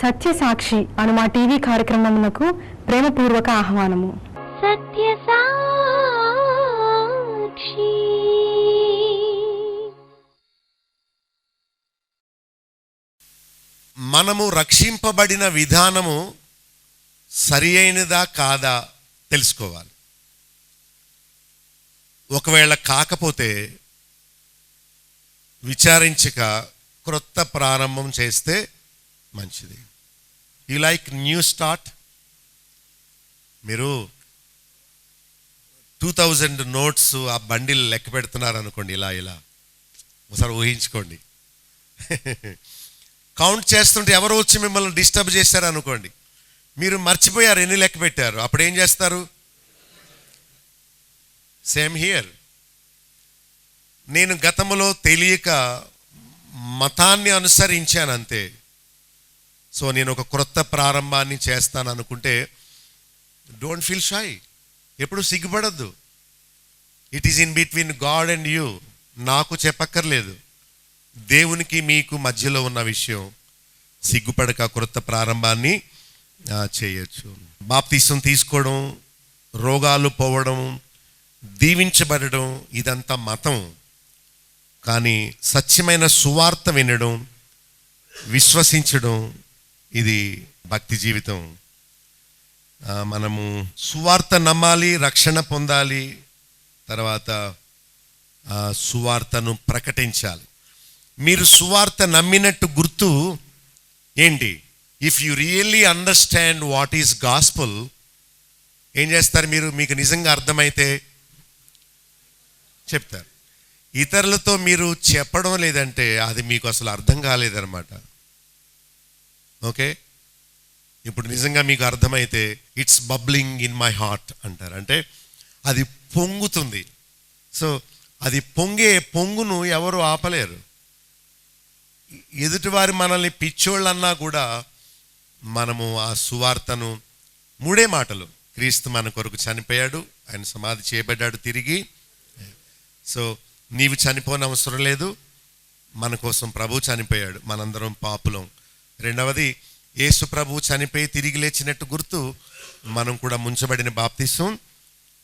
సత్య సాక్షి అను మా టీవీ కార్యక్రమమునకు ప్రేమపూర్వక ఆహ్వానము. సత్య సాక్షి. మనము రక్షింపబడిన విధానము సరి అయినదా కాదా తెలుసుకోవాలి. ఒకవేళ కాకపోతే విచారించక క్రొత్త ప్రారంభం చేస్తే మంచిది. You like new start? మీరు 2000 నోట్స్ ఆ బండిల్ లెక్క పెడుతున్నారు అనుకోండి, ఇలా ఇలా ఒకసారి ఊహించుకోండి. కౌంట్ చేస్తుంటే ఎవరో వచ్చి మిమ్మల్ని డిస్టర్బ్ చేశారు అనుకోండి, మీరు మర్చిపోయారు ఎన్ని లెక్క పెట్టారు, అప్పుడు ఏం చేస్తారు? Same here. నేను గతంలో తెలియక మతాన్ని అనుసరించాను అంతే. సో నేను ఒక క్రొత్త ప్రారంభాన్ని చేస్తాను అనుకుంటే డోంట్ ఫీల్ షై, ఎప్పుడు సిగ్గుపడద్దు. It is in between God and you. నాకు చెప్పక్కర్లేదు, దేవునికి మీకు మధ్యలో ఉన్న విషయం. సిగ్గుపడక క్రొత్త ప్రారంభాన్ని చేయొచ్చు. బాప్తిసం తీసుకోవడం, రోగాలు పోవడం, దీవించబడడం ఇదంతా మతం. కానీ సత్యమైన సువార్త వినడం, విశ్వసించడం ఇది భక్తి జీవితం. మనము సువార్త నమ్మాలి, రక్షణ పొందాలి, తర్వాత సువార్తను ప్రకటించాలి. మీరు సువార్త నమ్మినట్టు గుర్తు ఏంటి? If you really understand what is gospel, ఏం చేస్తారు మీరు? మీకు నిజంగా అర్థమైతే చెప్తారు. ఇతరులతో మీరు చెప్పడం లేదంటే అది మీకు అసలు అర్థం కాలేదన్నమాట. ఓకే, ఇప్పుడు నిజంగా మీకు అర్థమైతే it's bubbling in my heart అంటారు, అంటే అది పొంగుతుంది. సో అది పొంగును ఎవరు ఆపలేరు. ఎదుటివారి మనల్ని పిచ్చోళ్ళన్నా కూడా మనము ఆ సువార్తను, 3 మాటలు, క్రీస్తు మన కొరకు చనిపోయాడు, ఆయన సమాధి చేయబడ్డాడు తిరిగి. సో నీవు చనిపోని అవసరం లేదు, మన కోసం ప్రభు చనిపోయాడు, మనందరం పాపులం. రెండవది, యేసు ప్రభు చనిపోయి తిరిగి లేచినట్టు గుర్తు మనం కూడా ముంచబడిన బాప్తిసం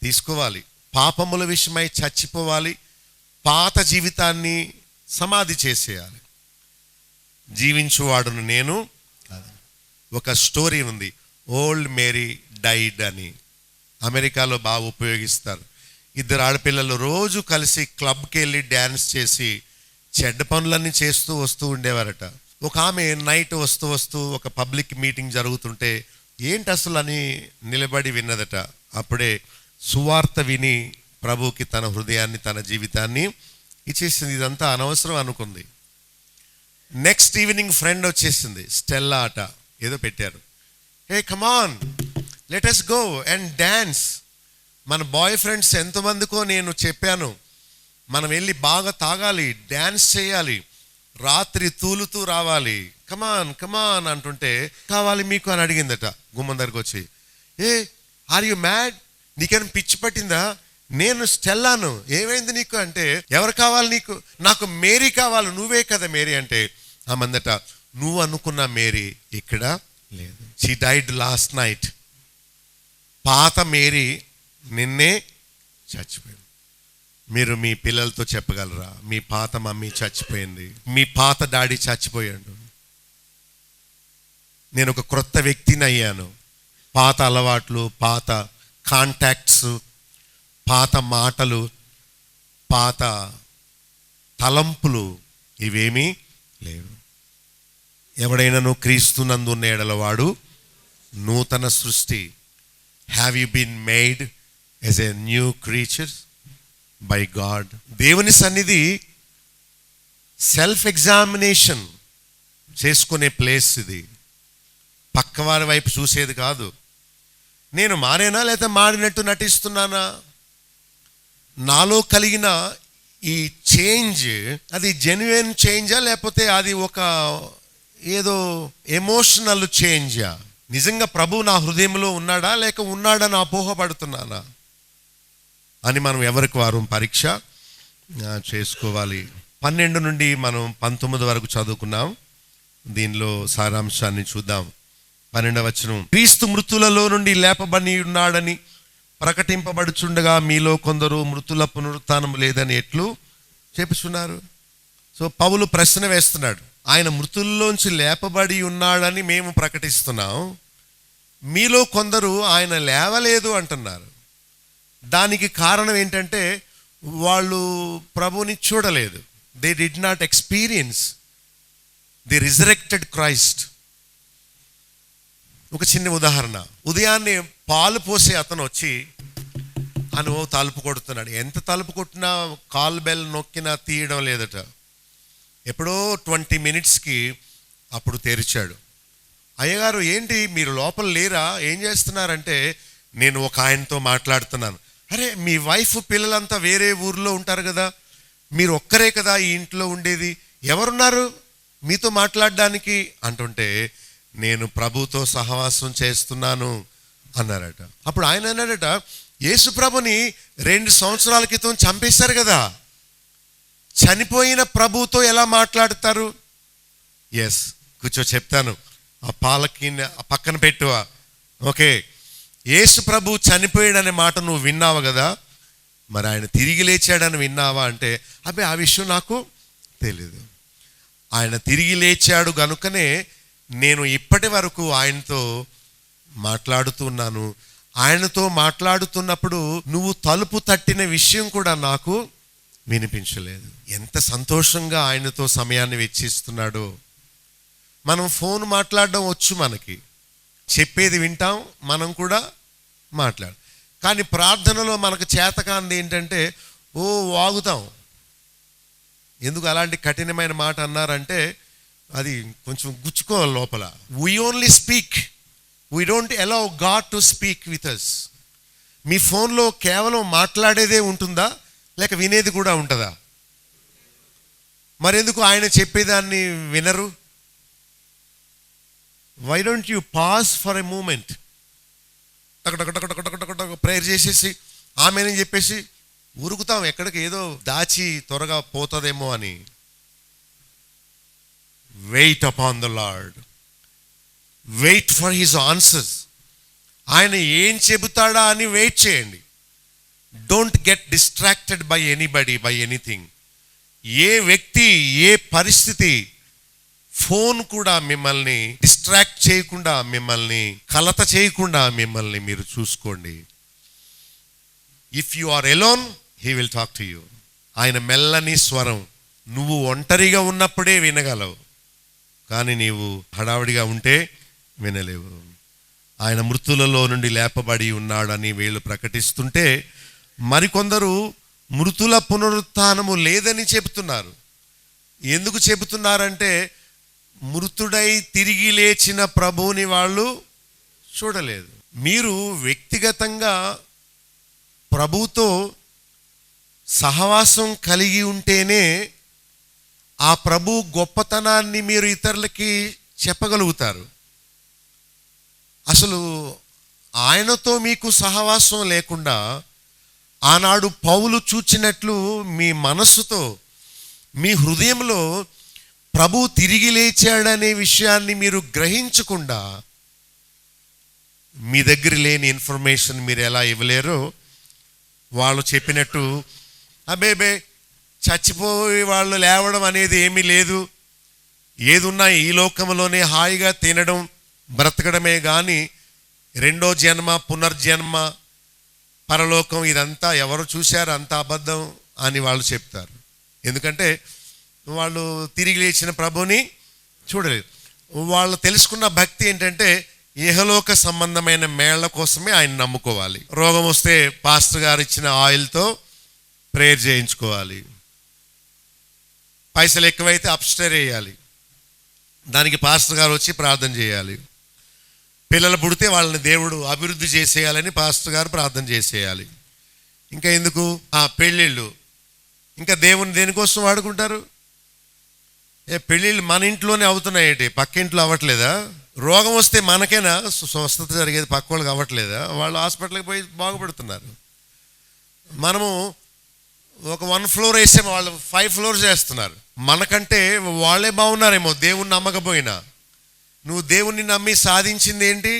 తీసుకోవాలి. పాపముల విషయమై చచ్చిపోవాలి, పాత జీవితాన్ని సమాధి చేసేయాలి. జీవించువాడును నేను. ఒక స్టోరీ ఉంది, ఓల్డ్ మేరీ డైడ్ అని, అమెరికాలో బాగా ఉపయోగిస్తారు. 2 ఆడపిల్లలు రోజు కలిసి క్లబ్కి వెళ్ళి డ్యాన్స్ చేసి చెడ్డ పనులన్నీ చేస్తూ వస్తూ ఉండేవారట. ఒక ఆమె నైట్ వస్తూ ఒక పబ్లిక్ మీటింగ్ జరుగుతుంటే ఏంటి అసలు అని నిలబడి విన్నదట. అప్పుడే సువార్త విని ప్రభుకి తన హృదయాన్ని, తన జీవితాన్ని ఇచ్చేసింది. ఇదంతా అనవసరం అనుకుంది. నెక్స్ట్ ఈవినింగ్ ఫ్రెండ్ వచ్చేసింది, స్టెల్లా అట, ఏదో పెట్టారు. Hey come on, let us go and dance. మన బాయ్ ఫ్రెండ్స్ ఎంతమందికో నేను చెప్పాను, మనం వెళ్ళి బాగా తాగాలి, డ్యాన్స్ చేయాలి, రాత్రి తూలుతూ రావాలి, కమాన్ కమాన్ అంటుంటే, కావాలి మీకు అని అడిగిందట గుమ్మం దగ్గరకు వచ్చి. ఏ ఆర్ యు మ్యాడ్, నీకేమైనా పిచ్చి పట్టిందా? నేను స్టెల్లాను, ఏమైంది నీకు అంటే, ఎవరు కావాలి నీకు? నాకు మేరీ కావాలి, నువ్వే కదా మేరీ అంటే, ఆమందట, నువ్వు అనుకున్న మేరీ ఇక్కడ లేదు, షీ డైడ్ లాస్ట్ నైట్. పాత మేరీ నిన్నే చచ్చిపోయింది. మీరు మీ పిల్లలతో చెప్పగలరా, మీ పాత మమ్మీ చచ్చిపోయింది, మీ పాత డాడీ చచ్చిపోయాడు, నేను ఒక క్రొత్త వ్యక్తిని అయ్యాను. పాత అలవాట్లు, పాత కాంటాక్ట్స్, పాత మాటలు, పాత తలంపులు ఇవేమీ లేవు. ఎవడైనాను క్రీస్తునందు ఉన్న ఎడల వాడు నూతన సృష్టి. Have you been made as a new creature by God. దేవుని సన్నిధి సెల్ఫ్ ఎగ్జామినేషన్ చేసుకునే ప్లేస్ ఇది. పక్కవారి వైపు చూసేది కాదు. నేను మారేనా లేదా మారినట్టు నటిస్తున్నానా? నాలో కలిగిన ఈ చేంజ్ అది జెన్యున్ చేంజా లేకపోతే అది ఒక ఏదో ఎమోషనల్ చేంజా? నిజంగా ప్రభు నా హృదయంలో ఉన్నాడా లేక ఉన్నాడని అపోహపడుతున్నానా అని మనం ఎవరికి వారు పరీక్ష చేసుకోవాలి. 12 నుండి మనం 19 వరకు చదువుకున్నాం. దీనిలో సారాంశాన్ని చూద్దాం. 12వ వచనం, క్రీస్తు మృతులలో నుండి లేపబడి ఉన్నాడని ప్రకటింపబడుచుండగా మీలో కొందరు మృతుల పునరుత్థానం లేదని ఎట్లు చెప్పుచున్నారు. సో పౌలు ప్రశ్న వేస్తున్నాడు, ఆయన మృతుల్లోంచి లేపబడి ఉన్నాడని మేము ప్రకటిస్తున్నాం, మీలో కొందరు ఆయన లేవలేదు అంటున్నారు. దానికి కారణం ఏంటంటే వాళ్ళు ప్రభుని చూడలేదు. They did not experience the resurrected Christ. ఒక చిన్న ఉదాహరణ, ఉదయాన్నే పాలు పోసే అతను వచ్చి తలుపు కొడుతున్నాడు. ఎంత తలుపు కొట్టినా కాల్ బెల్ నొక్కినా తీయడం లేదట. ఎప్పుడో 20 మినిట్స్కి అప్పుడు తెరిచాడు. అయ్యగారు ఏంటి మీరు లోపల లేరా, ఏం చేస్తున్నారంటే, నేను ఒక ఆయనతో మాట్లాడుతున్నాను. అరే మీ వైఫ్ పిల్లలంతా వేరే ఊర్లో ఉంటారు కదా, మీరు ఒక్కరే కదా ఈ ఇంట్లో ఉండేది, ఎవరున్నారు మీతో మాట్లాడడానికి అంటుంటే, నేను ప్రభుతో సహవాసం చేస్తున్నాను అన్నారట. అప్పుడు ఆయన అన్నాడట, యేసు ప్రభుని 2 సంవత్సరాల క్రితం చంపేశారు కదా, చనిపోయిన ప్రభుతో ఎలా మాట్లాడతారు? ఎస్, కూర్చో చెప్తాను, ఆ పాలకి పక్కన పెట్టువా. ఓకే, యేసు ప్రభు చనిపోయాడనే మాట నువ్వు విన్నావు కదా, మరి ఆయన తిరిగి లేచాడని విన్నావా అంటే, అబ్బే ఆ విషయం నాకు తెలీదు. ఆయన తిరిగి లేచాడు గనుకనే నేను ఇప్పటి వరకు ఆయనతో మాట్లాడుతున్నాను. ఆయనతో మాట్లాడుతున్నప్పుడు నువ్వు తలుపు తట్టిన విషయం కూడా నాకు వినిపించలేదు. ఎంత సంతోషంగా ఆయనతో సమయాన్ని వెచ్చిస్తున్నాడో. మనం ఫోన్ మాట్లాడడం వచ్చు, మనకి చెప్పేది వింటాం, మనం కూడా కానీ ప్రార్థనలో మనకు చేతకాంది ఏంటంటే వాగుతాం. ఎందుకు అలాంటి కఠినమైన మాట అన్నారంటే అది కొంచెం గుచ్చుకోవాలి లోపల. We only speak, we don't allow God to speak with us. మీ ఫోన్లో కేవలం మాట్లాడేదే ఉంటుందా, లేక వినేది కూడా ఉంటుందా? మరెందుకు ఆయన చెప్పేదాన్ని వినరు? Why don't you pause for a moment? Prayer చేసేసి ఆమెని చెప్పేసి ఉరుకుతాం ఎక్కడికి, ఏదో దాచి త్వరగా పోతుందేమో అని. Wait upon the lord, wait for his answers. ఆయన ఏం చెబుతాడా అని వెయిట్ చేయండి. Don't get distracted by anybody, by anything. ఏ వ్యక్తి, ఏ పరిస్థితి, ఫోన్ కూడా మిమ్మల్ని డిస్ట్రాక్ట్ చేయకుండా, మిమ్మల్ని కలత చేయకుండా మిమ్మల్ని మీరు చూసుకోండి. If you are alone, he will talk to you. ఆయన మెల్లని స్వరం నువ్వు ఒంటరిగా ఉన్నప్పుడే వినగలవు, కానీ నీవు హడావిడిగా ఉంటే వినలేవు. ఆయన మృతులలో నుండి లేపబడి ఉన్నాడని వీళ్ళు ప్రకటిస్తుంటే, మరికొందరు మృతుల పునరుత్థానము లేదని చెబుతున్నారు. ఎందుకు చెబుతున్నారంటే, మృతుడై తిరిగి లేచిన ప్రభువుని వాళ్ళు చూడలేదు. మీరు వ్యక్తిగతంగా ప్రభువుతో సహవాసం కలిగి ఉంటేనే ఆ ప్రభు గొప్పతనాన్ని మీరు ఇతరులకి చెప్పగలుగుతారు. అసలు ఆయనతో మీకు సహవాసం లేకుండా ఆనాడు పౌలు చూచినట్లు మీ మనస్సుతో, మీ హృదయంలో ప్రభు తిరిగి లేచాడనే విషయాన్ని మీరు గ్రహించకుండా మీ దగ్గర లేని ఇన్ఫర్మేషన్ మీరు ఎలా ఇవ్వలేరో, వాళ్ళు చెప్పినట్టు అబేబే చచ్చిపోయి వాళ్ళు లేవడం అనేది ఏమీ లేదు, ఏదున్నా ఈ లోకంలోనే హాయిగా తినడం బ్రతకడమే కానీ రెండో జన్మ, పునర్జన్మ, పరలోకం ఇదంతా ఎవరు చూశారు, అంత అబద్ధం అని వాళ్ళు చెప్తారు. ఎందుకంటే వాళ్ళు తిరిగి లేచిన ప్రభుని చూడలేదు. వాళ్ళు తెలుసుకున్న భక్తి ఏంటంటే ఇహలోక సంబంధమైన మేళ్ల కోసమే ఆయన నమ్ముకోవాలి. రోగం వస్తే పాస్టర్ గారు ఇచ్చిన ఆయిల్తో ప్రేయర్ చేయించుకోవాలి. పైసలు ఎక్కువైతే అప్స్టైర్ వేయాలి, దానికి పాస్టర్ గారు వచ్చి ప్రార్థన చేయాలి. పిల్లలు పుడితే వాళ్ళని దేవుడు అభివృద్ధి చేసేయాలని పాస్టర్ గారు ప్రార్థన చేసేయాలి. ఇంకా ఎందుకు పెళ్ళిళ్ళు, ఇంకా దేవుని దేనికోసం వాడుకుంటారు? పెళ్ళిళ్ళు మన ఇంట్లోనే అవుతున్నాయేంటి, పక్క ఇంట్లో అవ్వట్లేదా? రోగం వస్తే మనకైనా స్వస్థత జరిగేది, పక్క వాళ్ళకి అవ్వట్లేదా? వాళ్ళు హాస్పిటల్కి పోయి బాగుపడుతున్నారు. మనము ఒక 1 ఫ్లోర్ వేసాము, వాళ్ళు 5 ఫ్లోర్స్ వేస్తున్నారు. మనకంటే వాళ్ళే బాగున్నారేమో దేవుణ్ణి నమ్మకపోయినా. నువ్వు దేవుణ్ణి నమ్మి సాధించింది ఏంటి?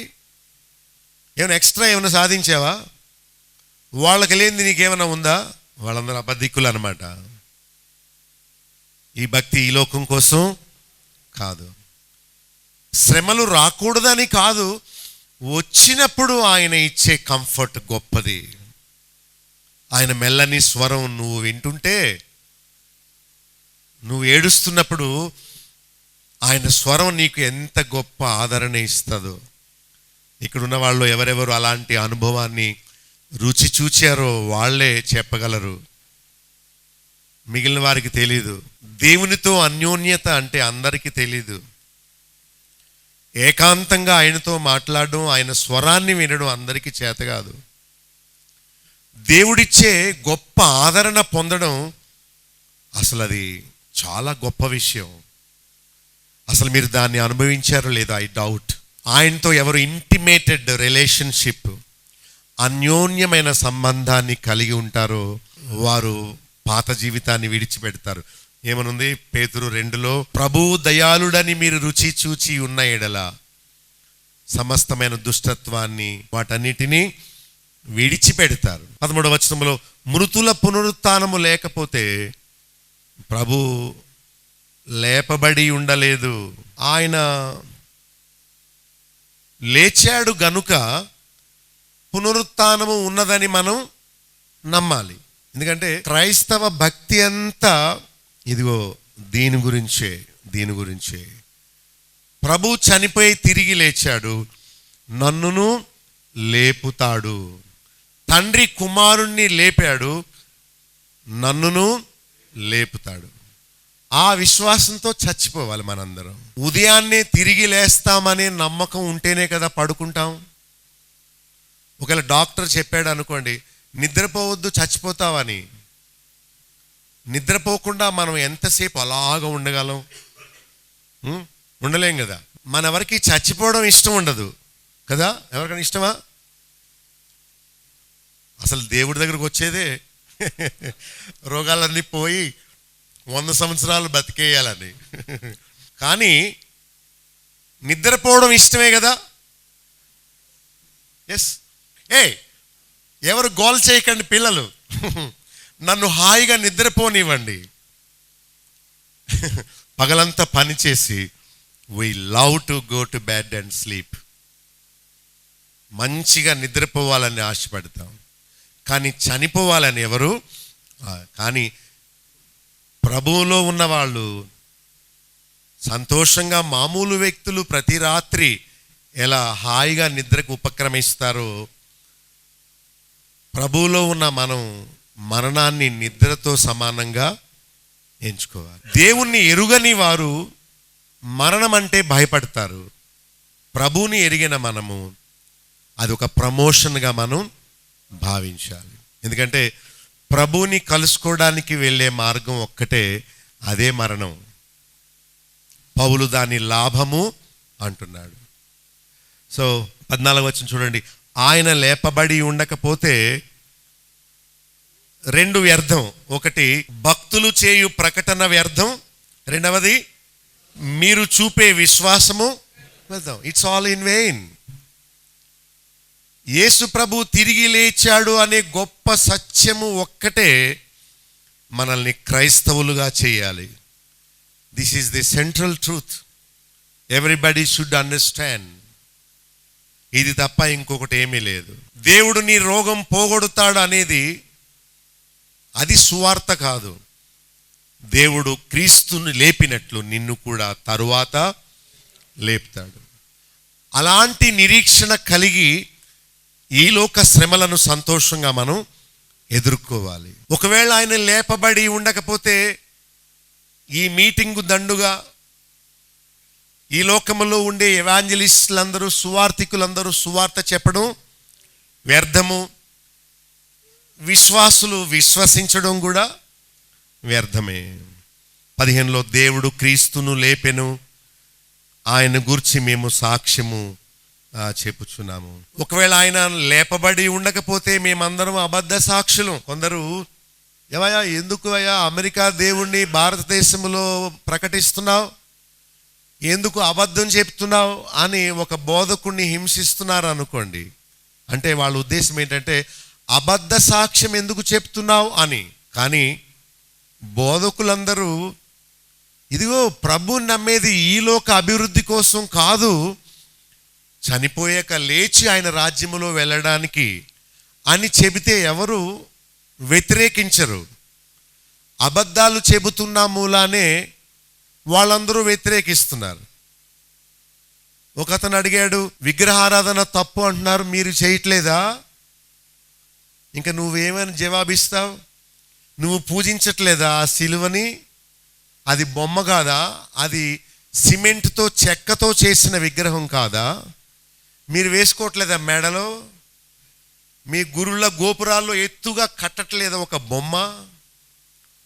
ఏమైనా ఎక్స్ట్రా ఏమైనా సాధించావా? వాళ్ళకి లేనిది నీకేమైనా ఉందా? వాళ్ళందరూ అబద్ధికులు అనమాట. ఈ భక్తి ఈ లోకం కోసం కాదు. శ్రమలు రాకూడదని కాదు, వచ్చినప్పుడు ఆయన ఇచ్చే కంఫర్ట్ గొప్పది. ఆయన మెల్లని స్వరం నువ్వు వింటుంటే, నువ్వు ఏడుస్తున్నప్పుడు ఆయన స్వరం నీకు ఎంత గొప్ప ఆదరణ ఇస్తుందో. ఇక్కడున్న వాళ్ళు ఎవరెవరు అలాంటి అనుభవాన్ని రుచి చూచారో వాళ్ళే చెప్పగలరు, మిగిలిన వారికి తెలీదు. దేవునితో అన్యోన్యత అంటే అందరికీ తెలీదు. ఏకాంతంగా ఆయనతో మాట్లాడడం, ఆయన స్వరాన్ని వినడం అందరికీ చేత కాదు. దేవుడిచ్చే గొప్ప ఆదరణ పొందడం అసలు అది చాలా గొప్ప విషయం. అసలు మీరు దాన్ని అనుభవించారో లేదో ఐ డౌట్. ఆయనతో ఎవరు ఇంటిమేటెడ్ రిలేషన్షిప్, అన్యోన్యమైన సంబంధాన్ని కలిగి ఉంటారో వారు పాత జీవితాన్ని విడిచిపెడతారు. ఏమనుంది పేతురు 2లో, ప్రభు దయాళుడని మీరు రుచి చూచి ఉన్న ఎడల సమస్తమైన దుష్టత్వాన్ని వాటన్నిటినీ విడిచిపెడతారు. 13వ వచనంలో, మృతుల పునరుత్థానము లేకపోతే ప్రభు లేపబడి ఉండలేదు. ఆయన లేచాడు గనుక పునరుత్థానము ఉన్నదని మనం నమ్మాలి. ఎందుకంటే క్రైస్తవ భక్తి అంతా ఇదిగో దీని గురించే. ప్రభు చనిపోయి తిరిగి లేచాడు, నన్నును లేపుతాడు. తండ్రి కుమారుణ్ణి లేపాడు, నన్నును లేపుతాడు. ఆ విశ్వాసంతో చచ్చిపోవాలి మనందరం. ఉదయాన్నే తిరిగి లేస్తామనే నమ్మకం ఉంటేనే కదా పడుకుంటాం. ఒకవేళ డాక్టర్ చెప్పాడు అనుకోండి, నిద్రపోవద్దు చచ్చిపోతావని, నిద్రపోకుండా మనం ఎంతసేపు అలాగా ఉండగలం? ఉండలేం కదా. మనెవరికి చచ్చిపోవడం ఇష్టం ఉండదు కదా. ఎవరికైనా ఇష్టమా? అసలు దేవుడి దగ్గరకు వచ్చేదే రోగాలన్నీ పోయి 100 సంవత్సరాలు బతికేయాలని. కానీ నిద్రపోవడం ఇష్టమే కదా. ఎస్. ఎవరు గోల్ చేయకండి పిల్లలు, నన్ను హాయిగా నిద్రపోనివ్వండి. పగలంతా పని చేసి we love to go to bed and sleep. మంచిగా నిద్రపోవాలని ఆశపడతాం, కానీ చనిపోవాలని ఎవరు? కానీ ప్రభువులో ఉన్నవాళ్ళు సంతోషంగా, మామూలు వ్యక్తులు ప్రతి రాత్రి ఎలా హాయిగా నిద్రకు ఉపక్రమిస్తారో, ప్రభువులో ఉన్న మనం మరణాన్ని నిద్రతో సమానంగా ఎంచుకోవాలి. దేవుణ్ణి ఎరుగని వారు మరణం అంటే భయపడతారు. ప్రభువుని ఎరిగిన మనము అది ఒక ప్రమోషన్గా మనం భావించాలి. ఎందుకంటే ప్రభువుని కలుసుకోవడానికి వెళ్ళే మార్గం ఒక్కటే, అదే మరణం. పౌలు దాని లాభము అంటున్నాడు. సో 14వ వచనం చూడండి. ఆయన లేపబడి ఉండకపోతే 2 వ్యర్థం. ఒకటి, భక్తులు చేయు ప్రకటన వ్యర్థం. రెండవది, మీరు చూపే విశ్వాసము వ్యర్థం. It's all in vain. Yesu ప్రభు తిరిగి లేచాడు అనే గొప్ప సత్యము ఒక్కటే మనల్ని క్రైస్తవులుగా చేయాలి. This is the central truth. Everybody should understand. ఇది తప్ప ఇంకొకటి ఏమీ లేదు. దేవుడు నీ రోగం పోగొడతాడు అనేది అది సువార్త కాదు. దేవుడు క్రీస్తుని లేపినట్లు నిన్ను కూడా తరువాత లేపుతాడు. అలాంటి నిరీక్షణ కలిగి ఈ లోక శ్రమలను సంతోషంగా మనం ఎదుర్కోవాలి. ఒకవేళ ఆయన లేపబడి ఉండకపోతే ఈ మీటింగు దండుగా ఈ లోకములో ఉండే ఎవాంజలిస్టులందరూ, సువార్థికులందరూ సువార్త చెప్పడం వ్యర్థము. విశ్వాసులు విశ్వసించడం కూడా వ్యర్థమే. 15లో, దేవుడు క్రీస్తును లేపెను, ఆయన గూర్చి మేము సాక్ష్యము చెప్పుచున్నాము. ఒకవేళ ఆయన లేపబడి ఉండకపోతే మేమందరం అబద్ధ సాక్షులు. కొందరు ఏవయ్యా ఎందుకు అయ్యా అమెరికా దేవుణ్ణి భారతదేశంలో ప్రకటిస్తున్నావు, ఎందుకు అబద్ధం చెప్తున్నావు అని ఒక బోధకుడిని హింసిస్తున్నారు అనుకోండి, అంటే వాళ్ళ ఉద్దేశం ఏంటంటే అబద్ధ సాక్ష్యం ఎందుకు చెప్తున్నావు అని. కానీ బోధకులందరూ ఇదిగో ప్రభు నమ్మేది ఈలోక అభివృద్ధి కోసం కాదు, చనిపోయాక లేచి ఆయన రాజ్యములో వెళ్ళడానికి అని చెబితే ఎవరు వ్యతిరేకించరు. అబద్ధాలు చెబుతున్న మూలానే వాళ్ళందరూ వ్యతిరేకిస్తున్నారు. ఒకతను అడిగాడు, విగ్రహారాధన తప్పు అంటున్నారు, మీరు చేయట్లేదా? ఇంకా నువ్వేమని జవాబిస్తావు? నువ్వు పూజించట్లేదా ఆ సిలువని? అది బొమ్మ కాదా? అది సిమెంట్తో చెక్కతో చేసిన విగ్రహం కాదా? మీరు వేసుకోవట్లేదా మెడలో? మీ గురుల గోపురాల్లో ఎత్తుగా కట్టట్లేదా ఒక బొమ్మ?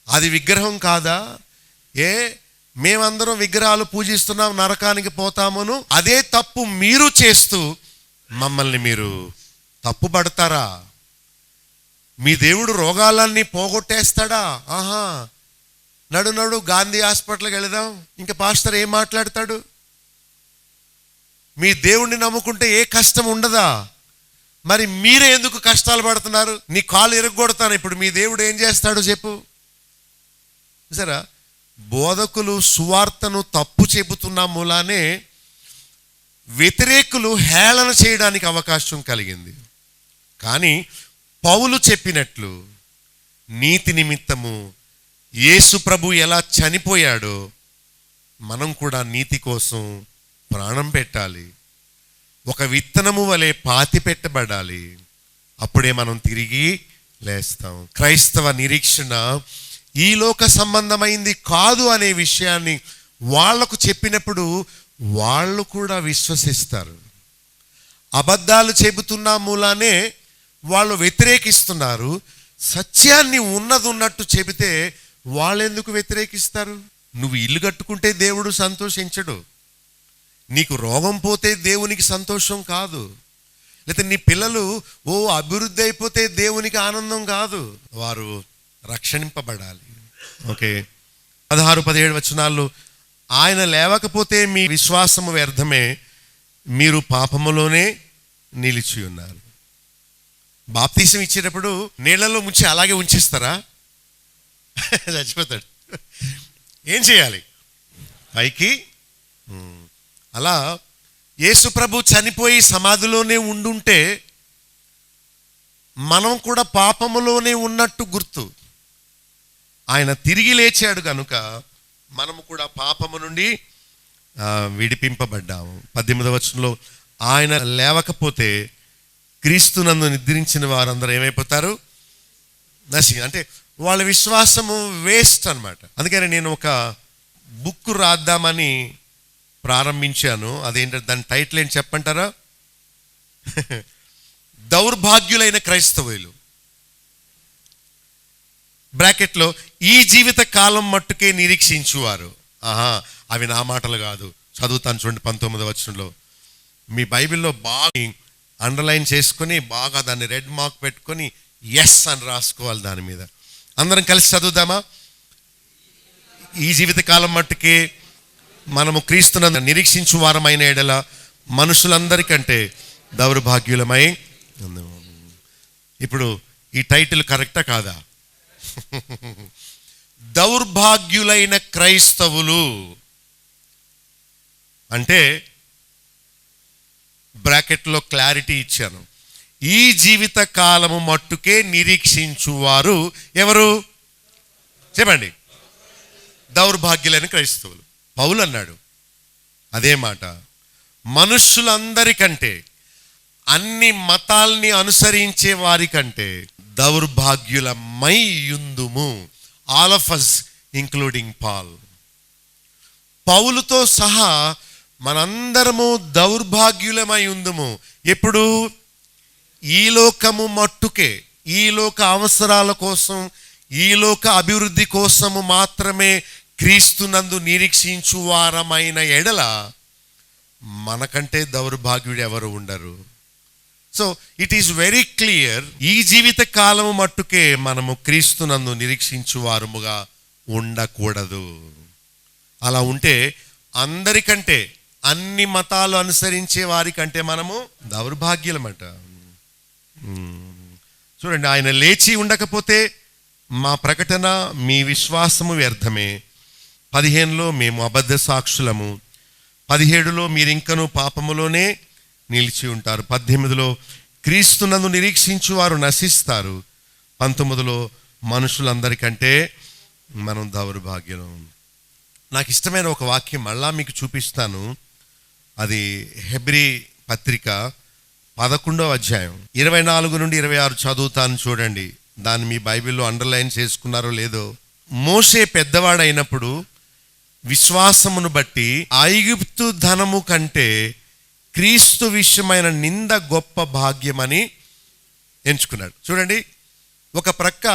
అది విగ్రహం కాదా? మేమందరం విగ్రహాలు పూజిస్తున్నాం, నరకానికి పోతామను అదే తప్పు మీరు చేస్తూ మమ్మల్ని మీరు తప్పు పడతారా? మీ దేవుడు రోగాలన్నీ పోగొట్టేస్తాడా? ఆహా, నడు గాంధీ హాస్పిటల్కి వెళదాం. ఇంకా పాస్టర్ ఏం మాట్లాడతాడు? మీ దేవుణ్ణి నమ్ముకుంటే ఏ కష్టం ఉండదా? మరి మీరే ఎందుకు కష్టాలు పడుతున్నారు? నీ కాలు ఇరగొడతాను, ఇప్పుడు మీ దేవుడు ఏం చేస్తాడో చెప్పు. సరే, బోధకులు సువార్తను తప్పు చెబుతున్న మూలానే వ్యతిరేకులు హేళన చేయడానికి అవకాశం కలిగింది. కానీ పౌలు చెప్పినట్లు నీతి నిమిత్తము యేసు ప్రభు ఎలా చనిపోయాడో మనం కూడా నీతి కోసం ప్రాణం పెట్టాలి. ఒక విత్తనము వలె పాతి పెట్టబడాలి, అప్పుడే మనం తిరిగి లేస్తాం. క్రైస్తవ నిరీక్షణ ఈ లోక సంబంధమైంది కాదు అనే విషయాన్ని వాళ్లకు చెప్పినప్పుడు వాళ్ళు కూడా విశ్వసిస్తారు. అబద్ధాలు చెబుతున్న మూలానే వాళ్ళు వ్యతిరేకిస్తున్నారు. సత్యాన్ని ఉన్నట్టు చెబితే వాళ్ళెందుకు వ్యతిరేకిస్తారు? నువ్వు ఇల్లు కట్టుకుంటే దేవుడు సంతోషించడు, నీకు రోగం పోతే దేవునికి సంతోషం కాదు, లేకపోతే నీ పిల్లలు అభివృద్ధి అయిపోతే దేవునికి ఆనందం కాదు. వారు రక్షింపబడాలి. ఓకే, 16-17 వచనాలు, ఆయన లేవకపోతే మీ విశ్వాసము వ్యర్థమే, మీరు పాపములోనే నిలిచి ఉన్నారు. బాప్తీసం ఇచ్చేటప్పుడు నీళ్లలో ముంచి అలాగే ఉంచేస్తారా? చచ్చిపోతాడు. ఏం చేయాలి? పైకి. అలా యేసు ప్రభు చనిపోయి సమాధిలోనే ఉండుంటే మనం కూడా పాపములోనే ఉన్నట్టు గుర్తు. ఆయన తిరిగి లేచాడు కనుక మనము కూడా పాపము నుండి విడిపింపబడ్డాము. 18వ వచనంలో, ఆయన లేవకపోతే క్రీస్తునందు నిద్రించిన వారందరూ ఏమైపోతారు? అంటే వాళ్ళ విశ్వాసము వేస్ట్ అన్నమాట. అందుకని నేను ఒక బుక్ రాద్దామని ప్రారంభించాను. అదేంటంటే దాని టైటిల్ ఏంటి చెప్పంటారా? దౌర్భాగ్యులైన క్రైస్తవులు, బ్రాకెట్లో ఈ జీవిత కాలం మట్టుకే నిరీక్షించువారు. అవి నా మాటలు కాదు, చదువుతాను చూడండి. 19వ వచనంలో మీ బైబిల్లో బాగా అండర్లైన్ చేసుకొని బాగా దాన్ని రెడ్ మార్క్ పెట్టుకొని ఎస్ అని రాసుకోవాలి దాని మీద. అందరం కలిసి చదువుదామా? ఈ జీవిత కాలం మట్టుకే మనము క్రీస్తునందు నిరీక్షించు వారమైన ఎడల మనుషులందరికంటే దౌర్భాగ్యులమై. ఇప్పుడు ఈ టైటిల్ కరెక్టా కాదా? దౌర్భాగ్యులైన క్రైస్తవులు అంటే బ్రాకెట్లో క్లారిటీ ఇచ్చాను. ఈ జీవిత కాలము మట్టుకే నిరీక్షించువారు ఎవరు చెప్పండి? దౌర్భాగ్యులైన క్రైస్తవులు. పౌలు అన్నాడు అదే మాట. మనుష్యులందరికంటే, అన్ని మతాల్ని అనుసరించే వారికంటే దౌర్భాగ్యులమై యుందుము. All of us including Paul. పౌలుతో సహా మనందరము దౌర్భాగ్యులమై ఉందుము. ఎప్పుడు? ఈ లోకము మట్టుకే, ఈ లోక అవసరాల కోసం, ఈ లోక అభివృద్ధి కోసము మాత్రమే క్రీస్తునందు నిరీక్షించు వారమైన ఎడల మనకంటే దౌర్భాగ్యుడు ఎవరు ఉండరు. So it is very clear, ఈ జీవిత కాలము మట్టుకే మనము క్రీస్తునందు నిరీక్షించు వారముగా ఉండకూడదు. అలా ఉంటే అందరికంటే, అన్ని మతాలు అనుసరించే వారికంటే మనము దౌర్భాగ్యులమట. చూడండి, ఆయన లేచి ఉండకపోతే మా ప్రకటన, మీ విశ్వాసము వ్యర్థమే. 15లో మేము అబద్ధ సాక్షులము, 17లో మీరింకనూ పాపములోనే నిలిచి ఉంటారు, 18లో క్రీస్తునందు నిరీక్షించు వారు నశిస్తారు, 19లో మనుషులందరికంటే మనం దౌర్భాగ్యం. నాకు ఇష్టమైన ఒక వాక్యం మళ్ళా మీకు చూపిస్తాను. అది హెబ్రీ పత్రిక 11వ అధ్యాయం 24 నుండి 26 చదువుతాను, చూడండి. దాన్ని మీ బైబిల్లో అండర్లైన్ చేసుకున్నారో లేదో. మోషే పెద్దవాడైనప్పుడు విశ్వాసమును బట్టి ఐగుప్తు ధనము కంటే క్రీస్తు విషయమైన నింద గొప్ప భాగ్యమని ఎంచుకున్నాడు. చూడండి, ఒక ప్రక్క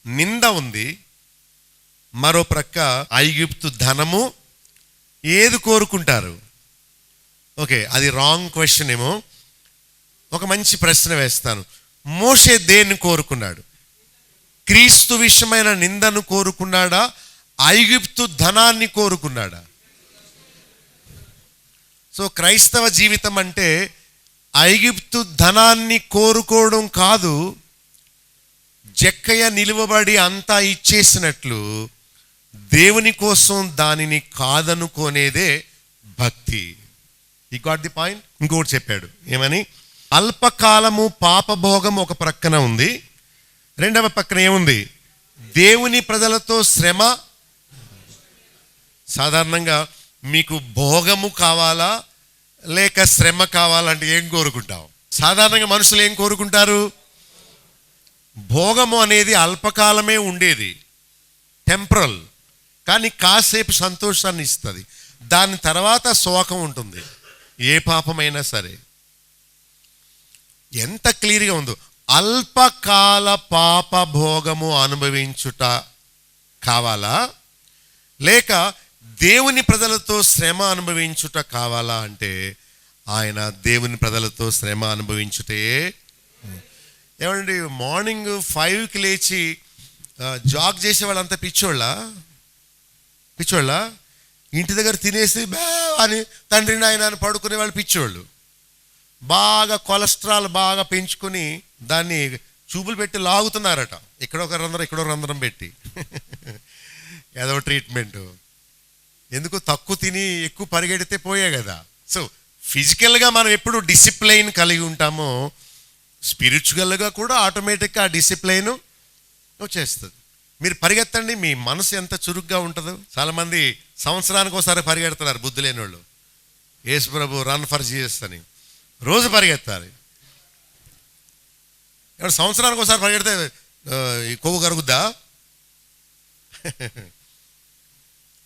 నింద ఉంది, మరో ప్రక్క ఐగుప్తు ధనము. ఏది కోరుకుంటారు? ఓకే, అది రాంగ్ క్వశ్చన్ ఏమో. ఒక మంచి ప్రశ్న వేస్తాను. మోషే దేన్ని కోరుకున్నాడు? క్రీస్తు విషయమైన నిందను కోరుకున్నాడా, ఐగుప్తు ధనాన్ని కోరుకున్నాడా? సో క్రైస్తవ జీవితం అంటే ఐగుప్తు ధనాన్ని కోరుకోవడం కాదు, జక్కయ్య నిలువబడి అంతా ఇచ్చేసినట్లు దేవుని కోసం దానిని కాదనుకోనేదే భక్తి. ఈ గాట్ ది పాయింట్. ఇంకొకటి చెప్పాడు, ఏమని? అల్పకాలము పాపభోగం ఒక ప్రక్కన ఉంది, రెండవ పక్కన ఏముంది? దేవుని ప్రజలతో శ్రమ. సాధారణంగా మీకు భోగము కావాలా లేక శ్రమ కావాలంటే ఏం కోరుకుంటాం? సాధారణంగా మనుషులు ఏం కోరుకుంటారు? భోగము అనేది అల్పకాలమే ఉండేది, టెంపరల్, కానీ కాసేపు సంతోషాన్ని ఇస్తుంది. దాని తర్వాత శోకం ఉంటుంది, ఏ పాపమైనా సరే. ఎంత క్లియర్గా ఉందో. అల్పకాల పాప భోగము అనుభవించుట కావాలా లేక దేవుని ప్రజలతో శ్రమ అనుభవించుట కావాలా అంటే ఆయన దేవుని ప్రజలతో శ్రమ అనుభవించుటే. ఏమండి, మార్నింగ్ 5కి లేచి జాగ్ చేసే వాళ్ళంతా పిచ్చోళ్ళ? ఇంటి దగ్గర తినేసి బా అని తండ్రి నాయన అని పడుకునే వాళ్ళు పిచ్చోళ్ళు. బాగా కొలెస్ట్రాల్ బాగా పెంచుకొని దాన్ని చూపులు పెట్టి లాగుతున్నారట, ఇక్కడ ఒక రంధ్రం పెట్టి ఏదో ట్రీట్మెంట్. ఎందుకు? తక్కువ తిని ఎక్కువ పరిగెడితే పోయే కదా. సో ఫిజికల్గా మనం ఎప్పుడు డిసిప్లైన్ కలిగి ఉంటామో, స్పిరిచువల్గా కూడా ఆటోమేటిక్గా ఆ డిసిప్లైన్ వచ్చేస్తుంది. మీరు పరిగెత్తండి, మీ మనసు ఎంత చురుగ్గా ఉంటుందో. చాలామంది సంవత్సరానికి ఒకసారి పరిగెడుతున్నారు బుద్ధి లేని వాళ్ళు. యేసు ప్రభు రన్ ఫర్ జీసస్ అని రోజు పరిగెత్తాలి. సంవత్సరానికి ఒకసారి పరిగెడితే కొవ్వు కరుగుద్దా?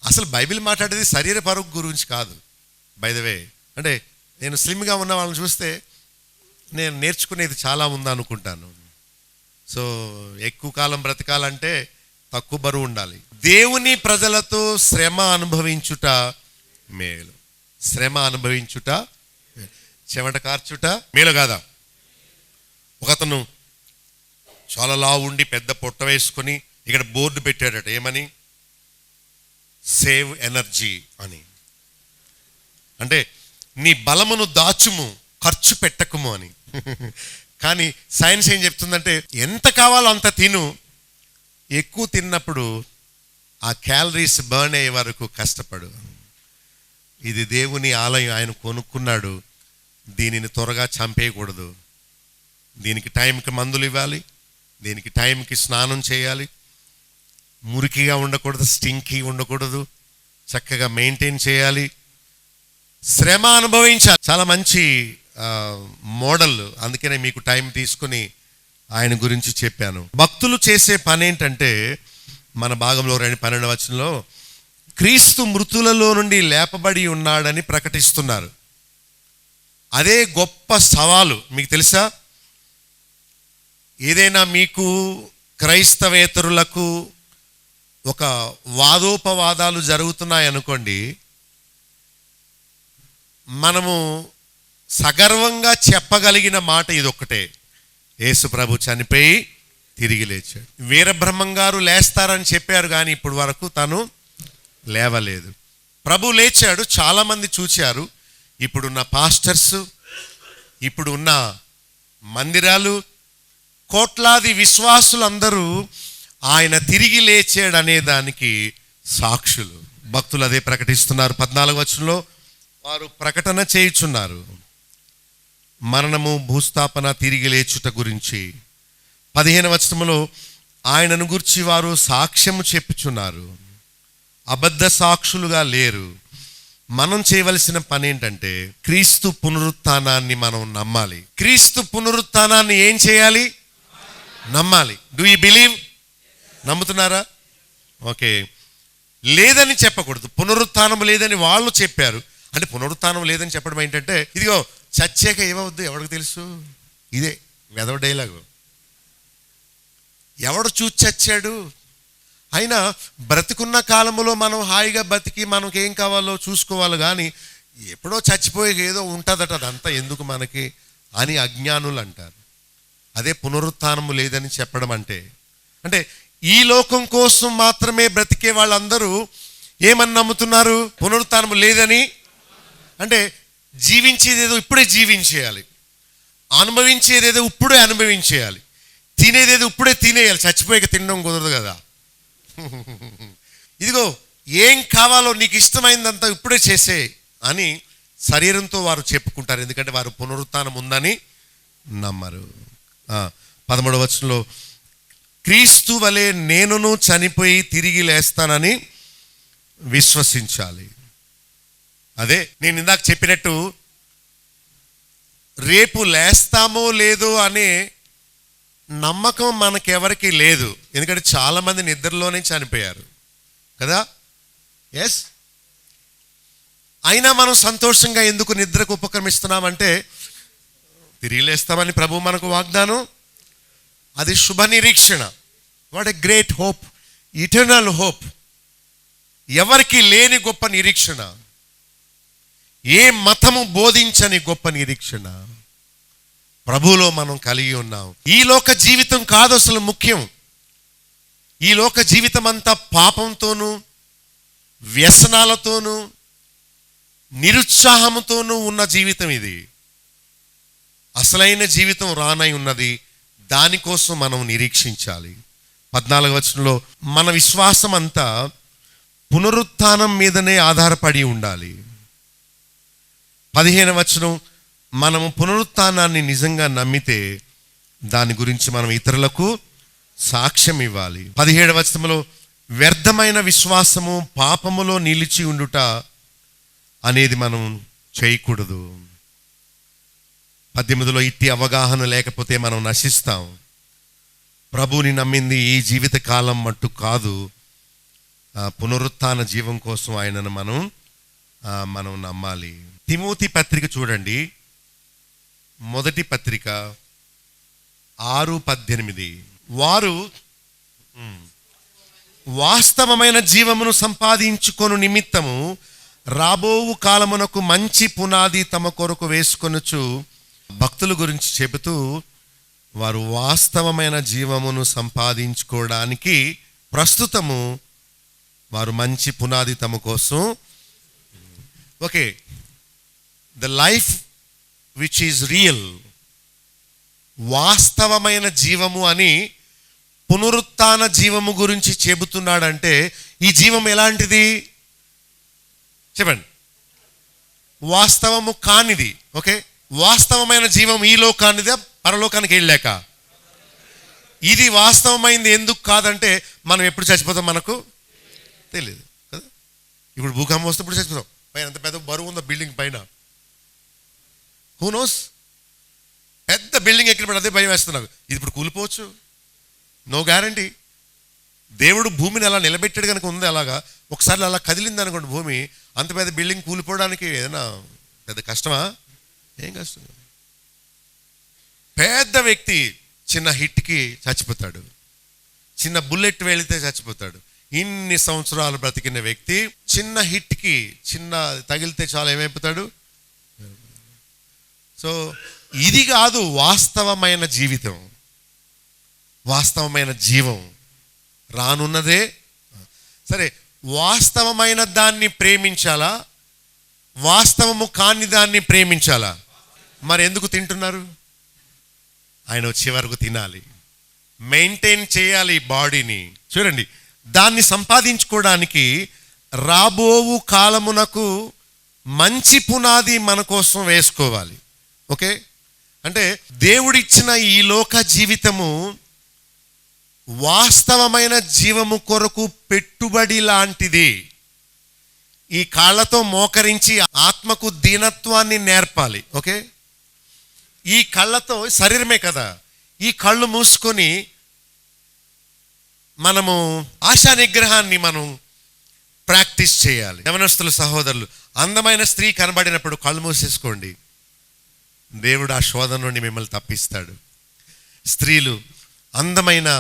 అసలు బైబిల్ మాట్లాడేది శరీర పరుగు గురించి కాదు. బై ద వే, అంటే నేను స్లిమ్గా ఉన్న వాళ్ళని చూస్తే నేను నేర్చుకునేది చాలా ఉందనుకుంటాను. సో ఎక్కువ కాలం బ్రతకాలంటే తక్కువ బరువు ఉండాలి. దేవుని ప్రజలతో శ్రమ అనుభవించుట మేలు. శ్రమ అనుభవించుట, చెమట కార్చుట మేలు కాదా? ఒకతను చాలా లావు ఉండి పెద్ద పొట్ట వేసుకొని ఇక్కడ బోర్డు పెట్టాడట, ఏమని? సేవ్ ఎనర్జీ అని. అంటే నీ బలమును దాచుము, ఖర్చు పెట్టకుము అని. కానీ సైన్స్ ఏం చెప్తుందంటే ఎంత కావాలో అంత తిను, ఎక్కువ తిన్నప్పుడు ఆ క్యాలరీస్ బర్న్ అయ్యే వరకు కష్టపడు. ఇది దేవుని ఆలయం, ఆయన కొనుక్కున్నాడు, దీనిని త్వరగా చంపేయకూడదు. దీనికి టైంకి మందులు ఇవ్వాలి, దీనికి టైంకి స్నానం చేయాలి, మురికిగా ఉండకూడదు, స్టింకీ ఉండకూడదు, చక్కగా మెయింటైన్ చేయాలి, శ్రమ అనుభవించాలి. చాలా మంచి మోడల్. అందుకనే మీకు టైం తీసుకుని ఆయన గురించి చెప్పాను. భక్తులు చేసే పని ఏంటంటే, మన భాగంలో 12వ వచనంలో క్రీస్తు మృతులలో నుండి లేపబడి ఉన్నాడని ప్రకటిస్తున్నారు. అదే గొప్ప సవాలు. మీకు తెలుసా, ఏదైనా మీకు క్రైస్తవేతరులకు ఒక వాదోపవాదాలు జరుగుతున్నాయనుకోండి, మనము సగర్వంగా చెప్పగలిగిన మాట ఇదొక్కటే, యేసు ప్రభు చనిపోయి తిరిగి లేచాడు. వీరబ్రహ్మం గారు లేస్తారని చెప్పారు, కానీ ఇప్పుడు వరకు తను లేవలేదు. ప్రభు లేచాడు, చాలామంది చూశారు. ఇప్పుడున్న పాస్టర్స్, ఇప్పుడున్న మందిరాలు, కోట్లాది విశ్వాసులందరూ ఆయన తిరిగి లేచాడు అనే దానికి సాక్షులు. భక్తులు అదే ప్రకటిస్తున్నారు. 14వ వచనంలో వారు ప్రకటన చేయుచున్నారు మరణము, భూస్థాపన, తిరిగి లేచుట గురించి. 15వ వచనంలో ఆయనను గురించి వారు సాక్ష్యము చెప్పుచున్నారు. అబద్ధ సాక్షులుగా లేరు. మనం చేయవలసిన పని ఏంటంటే క్రీస్తు పునరుత్థానాన్ని మనం నమ్మాలి. క్రీస్తు పునరుత్థానాన్ని ఏం చేయాలి? నమ్మాలి. Do you believe? నమ్ముతున్నారా? ఓకే. లేదని చెప్పకూడదు. పునరుత్థానం లేదని వాళ్ళు చెప్పారు అంటే పునరుత్థానం లేదని చెప్పడం ఏంటంటే, ఇదిగో చచ్చాక ఏమవుద్దు ఎవరికి తెలుసు? ఇదే వెదవ డైలాగు. ఎవడు చూచి చచ్చాడు? అయినా బ్రతికున్న కాలంలో మనం హాయిగా బతికి మనకేం కావాలో చూసుకోవాలి, కానీ ఎప్పుడో చచ్చిపోయి ఏదో ఉంటుందట, అదంతా ఎందుకు మనకి అని అజ్ఞానులు అంటారు. అదే పునరుత్థానము లేదని చెప్పడం అంటే. అంటే ఈ లోకం కోసం మాత్రమే బ్రతికే వాళ్ళందరూ ఏమని నమ్ముతున్నారు? పునరుత్థానము లేదని. అంటే జీవించేదేదో ఇప్పుడే జీవించేయాలి, అనుభవించేదేదో ఇప్పుడే అనుభవించేయాలి, తినేదేదో ఇప్పుడే తినేయాలి. చచ్చిపోయాక తినడం కుదరదు కదా. ఇదిగో ఏం కావాలో నీకు ఇష్టమైందంతా ఇప్పుడే చేసే అని శరీరంతో వారు చెప్పుకుంటారు. ఎందుకంటే వారు పునరుత్థానం ఉందని నమ్మరు. 13వ వచనంలో క్రీస్తు వలె నేనును చనిపోయి తిరిగి లేస్తానని విశ్వసించాలి. అదే నేను ఇందాక చెప్పినట్టు, రేపు లేస్తామో లేదో అనే నమ్మకం మనకెవరికి లేదు. ఎందుకంటే చాలామంది నిద్రలోనే చనిపోయారు కదా. ఎస్. అయినా మనం సంతోషంగా ఎందుకు నిద్రకు ఉపక్రమిస్తున్నామంటే తిరిగి లేస్తామని ప్రభు మనకు వాగ్దానం. అది శుభ నిరీక్షణ. What a great hope, eternal hope. ఎవరికి లేని గొప్ప నిరీక్షణ, ఏ మతము బోధించని గొప్ప నిరీక్షణ ప్రభువులో మనం కలిగి ఉన్నాం. ఈ లోక జీవితం కాదు అసలు ముఖ్యం. ఈ లోక జీవితం అంతా పాపంతోనూ, వ్యసనాలతోనూ, నిరుత్సాహంతోనూ ఉన్న జీవితం ఇది. అసలైన జీవితం రానై ఉన్నది, దానికోసం మనం నిరీక్షించాలి. 14వ వచనంలో మన విశ్వాసం అంతా పునరుత్థానం మీదనే ఆధారపడి ఉండాలి. 15వ వచనం, మనము పునరుత్థానాన్ని నిజంగా నమ్మితే దాని గురించి మనం ఇతరులకు సాక్ష్యం ఇవ్వాలి. 17వ వచనంలో వ్యర్థమైన విశ్వాసము, పాపములో నిలిచి ఉండుట అనేది మనం చేయకూడదు. 18లో ఇట్టి అవగాహన లేకపోతే మనం నశిస్తాం. ప్రభువుని నమ్మింది ఈ జీవిత కాలం మట్టు కాదు, పునరుత్థాన జీవం కోసం ఆయనను మనం నమ్మాలి. తిమోతి పత్రిక చూడండి, మొదటి పత్రిక 6:18. వారు వాస్తవమైన జీవమును సంపాదించుకొను నిమిత్తము రాబోవు కాలమునకు మంచి పునాది తమ కొరకు వేసుకొనుచు భక్తుల గురించి చెబుతూ, వారు వాస్తవమైన జీవమును సంపాదించుకోవడానికి ప్రస్తుతము వారు మంచి పునాది తమ కోసం. Okay, the life which is real, వాస్తవమైన జీవము అని పునరుత్థాన జీవము గురించి చెబుతున్నాడంటే ఈ జీవం ఎలాంటిది చెప్పండి? వాస్తవము కానిది. ఓకే, వాస్తవమైన జీవం ఈ లోకానిదే, పరలోకానికి వెళ్ళాక. ఇది వాస్తవమైంది ఎందుకు కాదంటే మనం ఎప్పుడు చచ్చిపోతాం మనకు తెలియదు కదా. ఇప్పుడు భూకంపం వస్తే ఇప్పుడు చచ్చిపోతాం. పైన ఎంత పెద్ద బరువు ఉందో బిల్డింగ్ పైన, హూ నోస్. పెద్ద బిల్డింగ్ ఎక్కినప్పుడు అదే భయం వేస్తున్నావు, ఇది ఇప్పుడు కూలిపోవచ్చు, నో గ్యారంటీ. దేవుడు భూమిని అలా నిలబెట్టాడు కనుక ఉంది. అలాగా ఒకసారి అలా కదిలింది అనుకోండి భూమి, అంత పెద్ద బిల్డింగ్ కూలిపోవడానికి ఏదైనా పెద్ద కష్టమా? ఏం కష్టం. పెద్ద వ్యక్తి చిన్న హిట్కి చచ్చిపోతాడు, చిన్న బుల్లెట్ వెళితే చచ్చిపోతాడు. ఇన్ని సంవత్సరాలు బ్రతికిన వ్యక్తి చిన్న హిట్కి, చిన్న తగిలితే చాలా ఏమైపోతాడు? సో ఇది కాదు వాస్తవమైన జీవితం, వాస్తవమైన జీవం రానున్నదే. సరే, వాస్తవమైన దాన్ని ప్రేమించాలా, వాస్తవము కాని దాన్ని ప్రేమించాలా? మరి ఎందుకు తింటున్నారు? ఆయన వచ్చే వరకు తినాలి, మెయింటైన్ చేయాలి బాడీని. చూడండి, దాన్ని సంపాదించుకోవడానికి రాబోవు కాలమునకు మంచి పునాది మన కోసం వేసుకోవాలి. ఓకే, అంటే దేవుడిచ్చిన ఈ లోక జీవితము వాస్తవమైన జీవము కొరకు పెట్టుబడి లాంటిది. ఈ కాళ్ళతో మోకరించి ఆత్మకు దీనత్వాన్ని నేర్పాలి. ఓకే, ఈ కళ్ళతో శరీరమే కదా, ఈ కళ్ళు మూసుకొని మనము ఆశా నిగ్రహాన్ని మనం ప్రాక్టీస్ చేయాలి. యవనస్తులు సహోదరులు, అందమైన స్త్రీ కనబడినప్పుడు కళ్ళు మూసేసుకోండి, దేవుడు ఆ శోధన నుండి మిమ్మల్ని తప్పిస్తాడు. స్త్రీలు అందమైన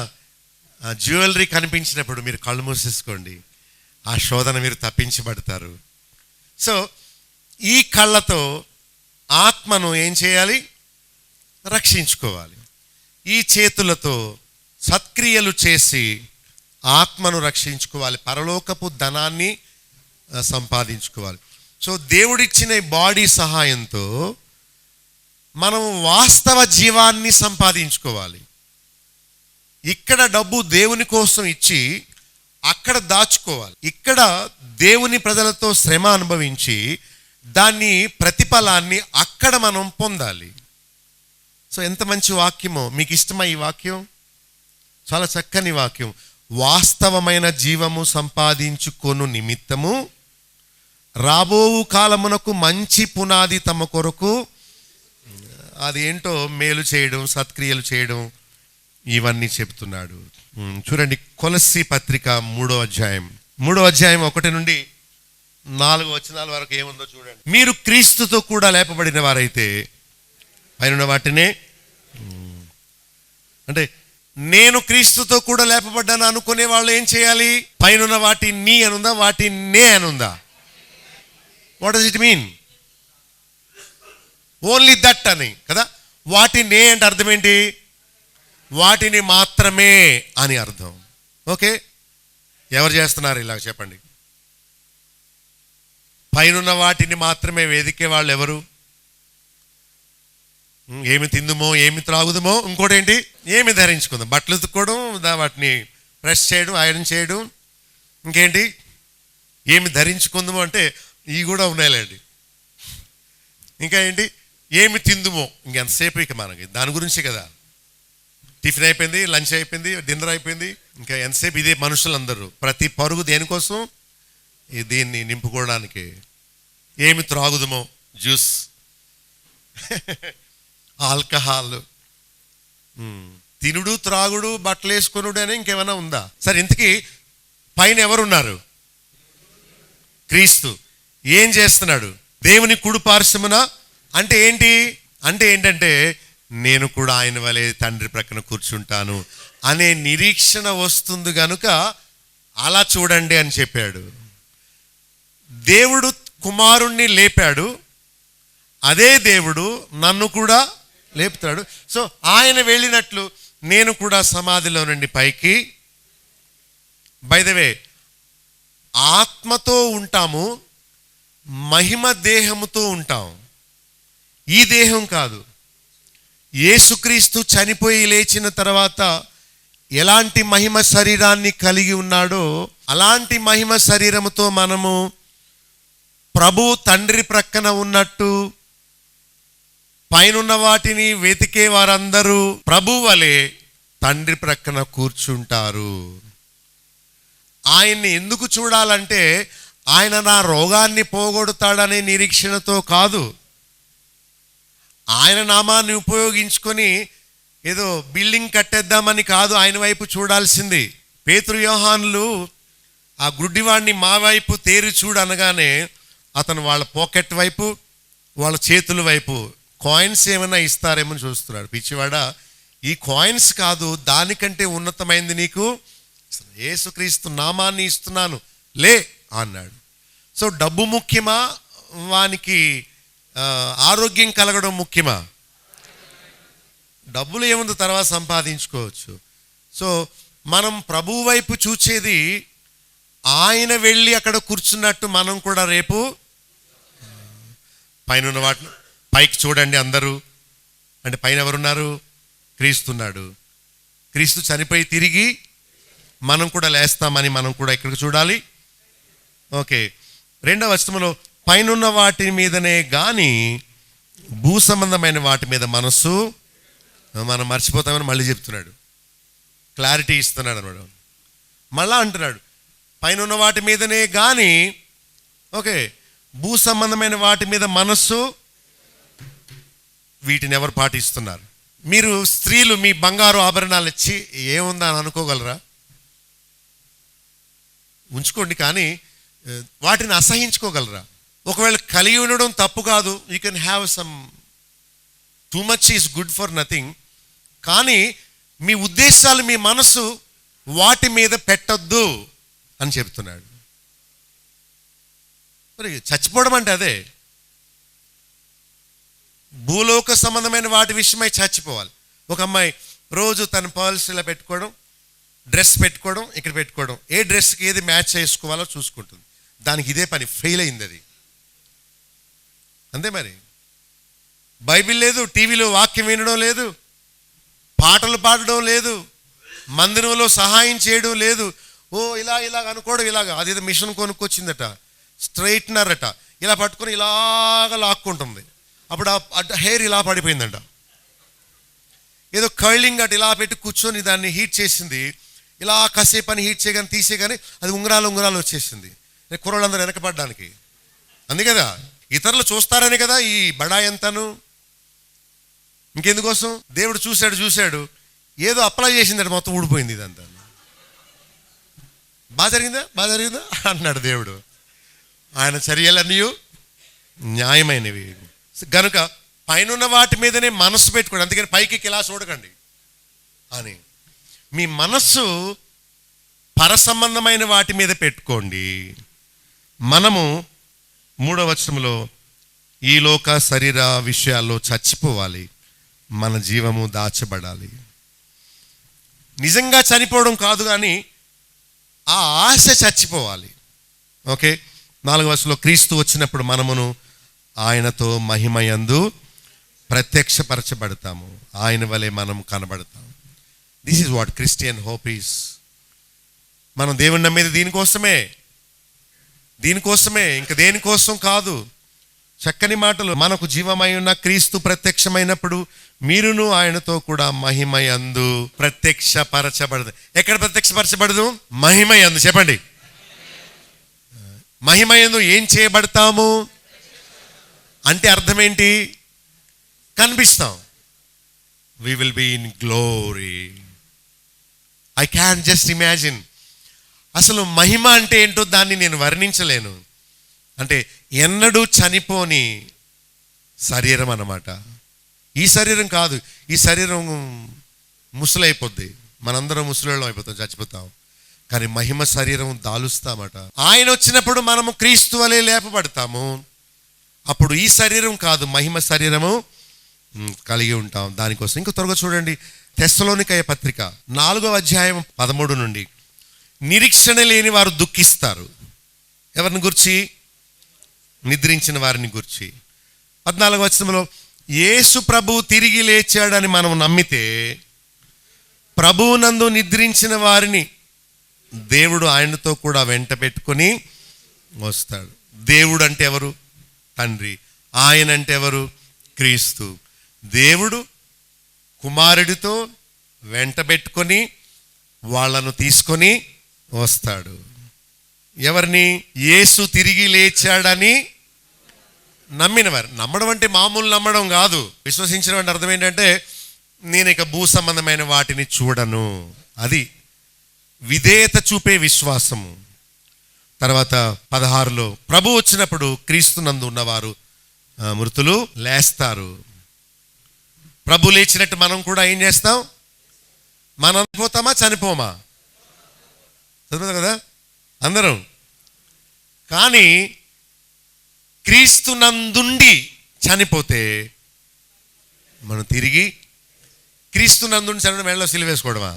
జ్యువెలరీ కనిపించినప్పుడు మీరు కళ్ళు మూసేసుకోండి, ఆ శోధన మీరు తప్పించబడతారు. సో ఈ కళ్ళతో ఆత్మను ఏం చేయాలి? రక్షించుకోవాలి. ఈ చేతులతో సత్క్రియలు చేసి ఆత్మను రక్షించుకోవాలి, పరలోకపు ధనాన్ని సంపాదించుకోవాలి. సో దేవుడిచ్చిన బాడీ సహాయంతో మనం వాస్తవ జీవాన్ని సంపాదించుకోవాలి. ఇక్కడ డబ్బు దేవుని కోసం ఇచ్చి అక్కడ దాచుకోవాలి. ఇక్కడ దేవుని ప్రజలతో శ్రమ అనుభవించి దాన్ని ప్రతిఫలాన్ని అక్కడ మనం పొందాలి. సో ఎంత మంచి వాక్యమో! మీకు ఇష్టమా ఈ వాక్యం? చాలా చక్కని వాక్యం. వాస్తవమైన జీవము సంపాదించుకొను నిమిత్తము రాబోవు కాలమునకు మంచి పునాది తమ కొరకు, అది ఏంటో మేలు చేయడం, సత్క్రియలు చేయడం, ఇవన్నీ చెప్తున్నాడు. చూడండి, కొలస్సీ పత్రిక 3వ అధ్యాయం 1 నుండి 4 వచనాల వరకు ఏముందో చూడండి. మీరు క్రీస్తుతో కూడా లేపబడిన వారైతే పైన వాటినే, అంటే నేను క్రీస్తుతో కూడా లేపబడ్డాను అనుకునే వాళ్ళు ఏం చేయాలి? పైన వాటిని అనుందా, వాటినే అనుందా? What does it mean? Only that అని కదా. వాటినే అంటే అర్థం ఏంటి? వాటిని మాత్రమే అని అర్థం. ఓకే, ఎవరు చేస్తున్నారు ఇలా చెప్పండి? పైనున్న వాటిని మాత్రమే వెదికే వాళ్ళు ఎవరు? ఏమి తిందుమో, ఏమి త్రాగుదమో, ఇంకోటి ఏంటి, ఏమి ధరించుకుందాం, బట్టలు ఉతుక్కోవడం, వాటిని ప్రెస్ చేయడం, ఐరన్ చేయడం, ఇంకేంటి ఏమి ధరించుకుందామో అంటే ఇవి కూడా ఉన్నాయిలేండి. ఇంకా ఏంటి, ఏమి తిందుమో, ఇంకెంతసేపు ఇక మనకి దాని గురించి కదా. టిఫిన్ అయిపోయింది, లంచ్ అయిపోయింది, డిన్నర్ అయిపోయింది, ఇంకా ఎంతసేపు ఇదే. మనుషులందరూ ప్రతి పరుగు దేనికోసం? దీన్ని నింపుకోవడానికి. ఏమి త్రాగుదమో, జ్యూస్, ఆల్కహాల్, తినుడు, త్రాగుడు, బట్టలు వేసుకొనుడు అని ఇంకేమైనా ఉందా? సరే, ఇంతకీ పైన ఎవరున్నారు? క్రీస్తు. ఏం చేస్తున్నాడు? దేవుని కుడి పార్శ్వమున. అంటే ఏంటి? అంటే ఏంటంటే నేను కూడా ఆయన వలె తండ్రి ప్రక్కన కూర్చుంటాను అనే నిరీక్షణ వస్తుంది గనుక అలా చూడండి అని చెప్పాడు. దేవుడు కుమారుణ్ణి లేపాడు, అదే దేవుడు నన్ను కూడా లేపుతాడు. సో ఆయన వెళ్ళినట్లు నేను కూడా సమాధిలో నుండి పైకి. బై ద వే, ఆత్మతో ఉంటాము, మహిమ దేహముతో ఉంటాం. ఈ దేహం కాదు. యేసుక్రీస్తు చనిపోయి లేచిన తర్వాత ఎలాంటి మహిమ శరీరాన్ని కలిగి ఉన్నాడో అలాంటి మహిమ శరీరముతో మనము ప్రభు తండ్రి ప్రక్కన ఉన్నట్టు, పైనున్న వాటిని వెతికే వారందరూ ప్రభు వలె తండ్రి ప్రక్కన కూర్చుంటారు. ఆయన్ని ఎందుకు చూడాలంటే ఆయన నా రోగాన్ని పోగొడతాడనే నిరీక్షణతో కాదు, ఆయన నామాన్ని ఉపయోగించుకొని ఏదో బిల్డింగ్ కట్టేద్దామని కాదు ఆయన వైపు చూడాల్సింది. పేతురు, యోహానులు ఆ గుడ్డివాడిని మా వైపు తేరి చూడు అనగానే అతను వాళ్ళ పాకెట్ వైపు, వాళ్ళ చేతుల వైపు కాయిన్స్ ఏమైనా ఇస్తారేమో చూస్తున్నాడు. పిచ్చివాడా, ఈ కాయిన్స్ కాదు, దానికంటే ఉన్నతమైంది నీకు యేసుక్రీస్తు నామాన్ని ఇస్తున్నాను, లే అన్నాడు. సో డబ్బు ముఖ్యమా, వానికి ఆరోగ్యం కలగడం ముఖ్యమా? డబ్బులు ఏముంది, తర్వాత సంపాదించుకోవచ్చు. సో మనం ప్రభువు వైపు చూచేది ఆయన వెళ్ళి అక్కడ కూర్చున్నట్టు మనం కూడా రేపు పైన ఉన్న వాటిని పైకి చూడండి అందరూ. అంటే పైన ఎవరున్నారు? క్రీస్తున్నాడు. క్రీస్తు చనిపోయి తిరిగి మనం కూడా లేస్తామని మనం కూడా ఎక్కడికి చూడాలి? ఓకే, 2వ వచనంలో పైనున్న వాటి మీదనే గాని భూ సంబంధమైన వాటి మీద మనస్సు మనం మర్చిపోతామని మళ్ళీ చెప్తున్నాడు. క్లారిటీ ఇస్తున్నాడు అన్నాడు. మళ్ళా అంటున్నాడు పైన ఉన్న వాటి మీదనే కానీ, ఓకే, భూ సంబంధమైన వాటి మీద మనస్సు. వీటిని ఎవరు పాటిస్తున్నారు? మీరు స్త్రీలు మీ బంగారు ఆభరణాలు ఇచ్చి ఏముందా అని అనుకోగలరా? ఉంచుకోండి, కానీ వాటిని అసహించుకోగలరా? ఒకవేళ కలిగి ఉండడం తప్పు కాదు, you can have some, too much is good for nothing. కానీ మీ ఉద్దేశాలు, మీ మనసు వాటి మీద పెట్టొద్దు అని చెప్తున్నాడు. మరి చచ్చిపోవడం అంటే అదే. భూలోక సంబంధమైన వాటి విషయమై చచ్చిపోవాలి. ఒక అమ్మాయి రోజు తన పర్ల్స్ ఇలా పెట్టుకోవడం, డ్రెస్ పెట్టుకోవడం, ఇక్కడ పెట్టుకోవడం, ఏ డ్రెస్కి ఏది మ్యాచ్ చేసుకోవాలో చూసుకుంటుంది. దానికి ఇదే పని, ఫెయిల్ అయింది అది. అంతే మరి. బైబిల్ లేదు, టీవీలో వాక్యం వినడం లేదు, పాటలు పాడడం లేదు, మందిరంలో సహాయం చేయడం లేదు. ఓ ఇలా అనుకోవడం, ఇలాగా అదేదో మిషన్ కొనుక్కొచ్చిందట, స్ట్రైట్నర్ అట, ఇలా పట్టుకొని ఇలాగ లాక్కుంటుంది. అప్పుడు ఆ హెయిర్ ఇలా పడిపోయిందంట. ఏదో కర్లింగ్ అటు ఇలా పెట్టి కూర్చొని దాన్ని హీట్ చేసింది. ఇలా కాసేపు అని హీట్ చేయగానే తీసేగానే అది ఉంగరాలు వచ్చేసింది. కుర్రోళ్ళందరూ వెనకపడ్డానికి. అంతే కదా, ఇతరులు చూస్తారని కదా ఈ బడాయి అంతాను. ఇంకెందుకోసం? దేవుడు చూశాడు, ఏదో అప్లై చేసిందట, మొత్తం ఊడిపోయింది ఇదంతా. బాగా జరిగిందా అంటున్నాడు దేవుడు. ఆయన చర్యలన్నీ న్యాయమైనవి గనుక పైన వాటి మీదనే మనస్సు పెట్టుకోండి. అందుకని పైకి ఇలా చూడకండి అని. మీ మనస్సు పరసంబంధమైన వాటి మీద పెట్టుకోండి. మనము 3వ వచనంలో ఈ లోక శరీర విషయాల్లో చచ్చిపోవాలి, మన జీవము దాచబడాలి. నిజంగా చనిపోవడం కాదు, కానీ ఆ ఆశ చచ్చిపోవాలి. ఓకే, 4వ వచనంలో క్రీస్తు వచ్చినప్పుడు మనమును ఆయనతో మహిమయందు ప్రత్యక్షపరచబడతాము, ఆయన వలె మనం కనబడతాం. This is what Christian hope is. మనం దేవుని నమ్మేది దీనికోసమే, ఇంకా దేనికోసం కాదు. చక్కని మాటలు. మనకు జీవమై ఉన్న క్రీస్తు ప్రత్యక్షమైనప్పుడు మీరును ఆయనతో కూడా మహిమయందు ప్రత్యక్షపరచబడదు. ఎక్కడ ప్రత్యక్షపరచబడదు? మహిమయందు. చెప్పండి, మహిమయందు ఏం చేయబడతాము అంటే అర్థం ఏంటి? కనిపిస్తాం. we will be in glory. I can't just imagine. అసలు మహిమ అంటే ఏంటో దాన్ని నేను వర్ణించలేను. అంటే ఎన్నడూ చనిపోని శరీరం అన్నమాట. ఈ శరీరం కాదు, ఈ శరీరం ముసలైపోద్ది, మనందరం ముసలిళ్ళం అయిపోతాం, చచ్చిపోతాం. కానీ మహిమ శరీరం దాలుస్తామట. ఆయన వచ్చినప్పుడు మనము క్రీస్తు వలె లేపబడతాము. అప్పుడు ఈ శరీరం కాదు, మహిమ శరీరము కలిగి ఉంటాం. దానికోసం ఇంకా త్వరగా చూడండి, తెస్సలోనికయ పత్రిక 4వ అధ్యాయం 13 నుండి. నిరీక్షణ లేని వారు దుఃఖిస్తారు. ఎవరిని గురించి? నిద్రించిన వారిని గురించి. 14వ వచనంలో యేసు ప్రభువు తిరిగి లేచాడని మనం నమ్మితే ప్రభువునందు నిద్రించిన వారిని దేవుడు ఆయనతో కూడా వెంట పెట్టుకొని వస్తాడు. దేవుడు అంటే ఎవరు? తండ్రి. ఆయన అంటే ఎవరు? క్రీస్తు. దేవుడు కుమారుడితో వెంట పెట్టుకొని వాళ్ళను తీసుకొని వస్తాడు. ఎవరిని? యేసు తిరిగి లేచాడని నమ్మినవారు. నమ్మడం అంటే మామూలు నమ్మడం కాదు. విశ్వసించడం అంటే అర్థం ఏంటంటే నేను ఇక భూ సంబంధమైన వాటిని చూడను, అది విధేయత చూపే విశ్వాసము. తర్వాత 16లో ప్రభు వచ్చినప్పుడు క్రీస్తునందు ఉన్నవారు మృతులు లేస్తారు. ప్రభు లేచినట్టు మనం కూడా ఏం చేస్తాం? మనం పోతామా చనిపోమా? చదువుతాం కదా అందరం. కానీ క్రీస్తునందుండి చనిపోతే మనం తిరిగి క్రీస్తునందుని చనిపోయిన మెడలో సిలువేసుకోవడమా?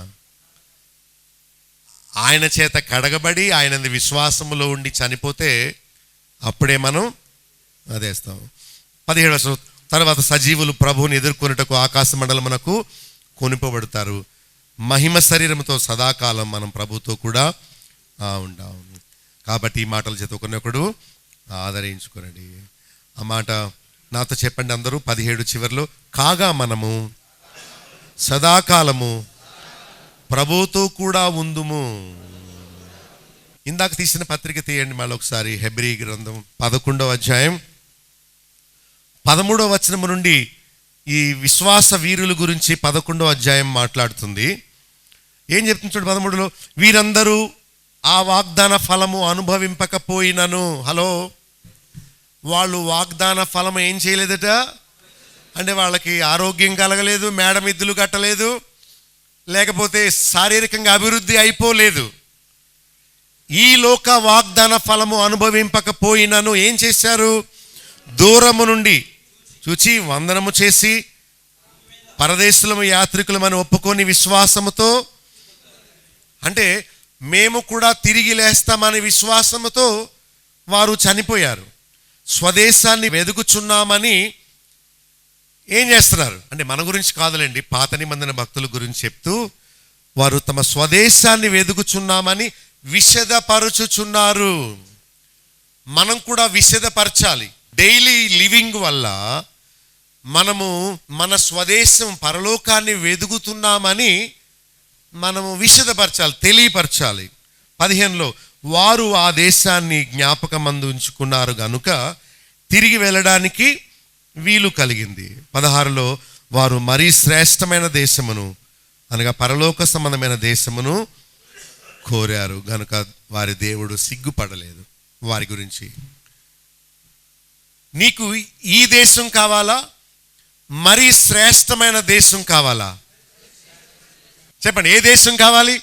ఆయన చేత కడగబడి ఆయన విశ్వాసములో ఉండి చనిపోతే అప్పుడే మనం అదేస్తాం. 17వ వచనం, తర్వాత సజీవులు ప్రభువుని ఎదుర్కొనుటకు ఆకాశ మండలమునకు కొనిపోబడతారు. మహిమ శరీరంతో సదాకాలం మనం ప్రభుతో కూడా ఉంటాము. కాబట్టి ఈ మాటల చేత ఒకరినొకడు ఆదరించుకోనండి. ఆ మాట నాతో చెప్పండి అందరూ. 17 చివరిలో, కాగా మనము సదాకాలము ప్రభుతో కూడా ఉందుము. ఇందాక తీసిన పత్రిక తీయండి మళ్ళీ ఒకసారి. హెబ్రీ గ్రంథం 11వ అధ్యాయం 13వ వచనము నుండి ఈ విశ్వాస వీరుల గురించి 11వ అధ్యాయం మాట్లాడుతుంది. ఏం చెప్తుంది చూడు 13లో, వీరందరూ ఆ వాగ్దాన ఫలము అనుభవింపకపోయినను. హలో, వాళ్ళు వాగ్దాన ఫలము ఏం చేయలేదట అంటే వాళ్ళకి ఆరోగ్యం కలగలేదు, మేడమిద్దులు కట్టలేదు, లేకపోతే శారీరకంగా అభివృద్ధి అయిపోలేదు. ఈ లోక వాగ్దాన ఫలము అనుభవింపకపోయినను ఏం చేశారు? దూరము నుండి చూచి వందనము చేసి పరదేశులము యాత్రికులమని ఒప్పుకొని విశ్వాసముతో, అంటే మేము కూడా తిరిగి లేస్తామని విశ్వాసముతో వారు చనిపోయారు. స్వదేశాన్ని వెదుకుచున్నామని ఏం చేస్తున్నారు అంటే మన గురించి కాదులేండి, పాత నిబంధన భక్తుల గురించి చెప్తూ వారు తమ స్వదేశాన్ని వెదుకుచున్నామని విషదపరచుచున్నారు. మనం కూడా విషదపరచాలి. డైలీ లివింగ్ వల్ల మనము మన స్వదేశం పరలోకాన్ని వెదుకుతున్నామని మనము విషదపరచాలి, తెలియపరచాలి. 15లో, వారు ఆ దేశాన్ని జ్ఞాపకమందు ఉంచుకున్నారు గనుక తిరిగి వెళ్ళడానికి వీలు కలిగింది. 16లో, వారు మరీ శ్రేష్టమైన దేశమును అనగా పరలోక సంబంధమైన దేశమును కోరారు గనుక వారి దేవుడు సిగ్గుపడలేదు వారి గురించి. నీకు ఈ దేశం కావాలా, మరీ శ్రేష్టమైన దేశం కావాలా? చెప్పండి, ఏ దేశం కావాలి?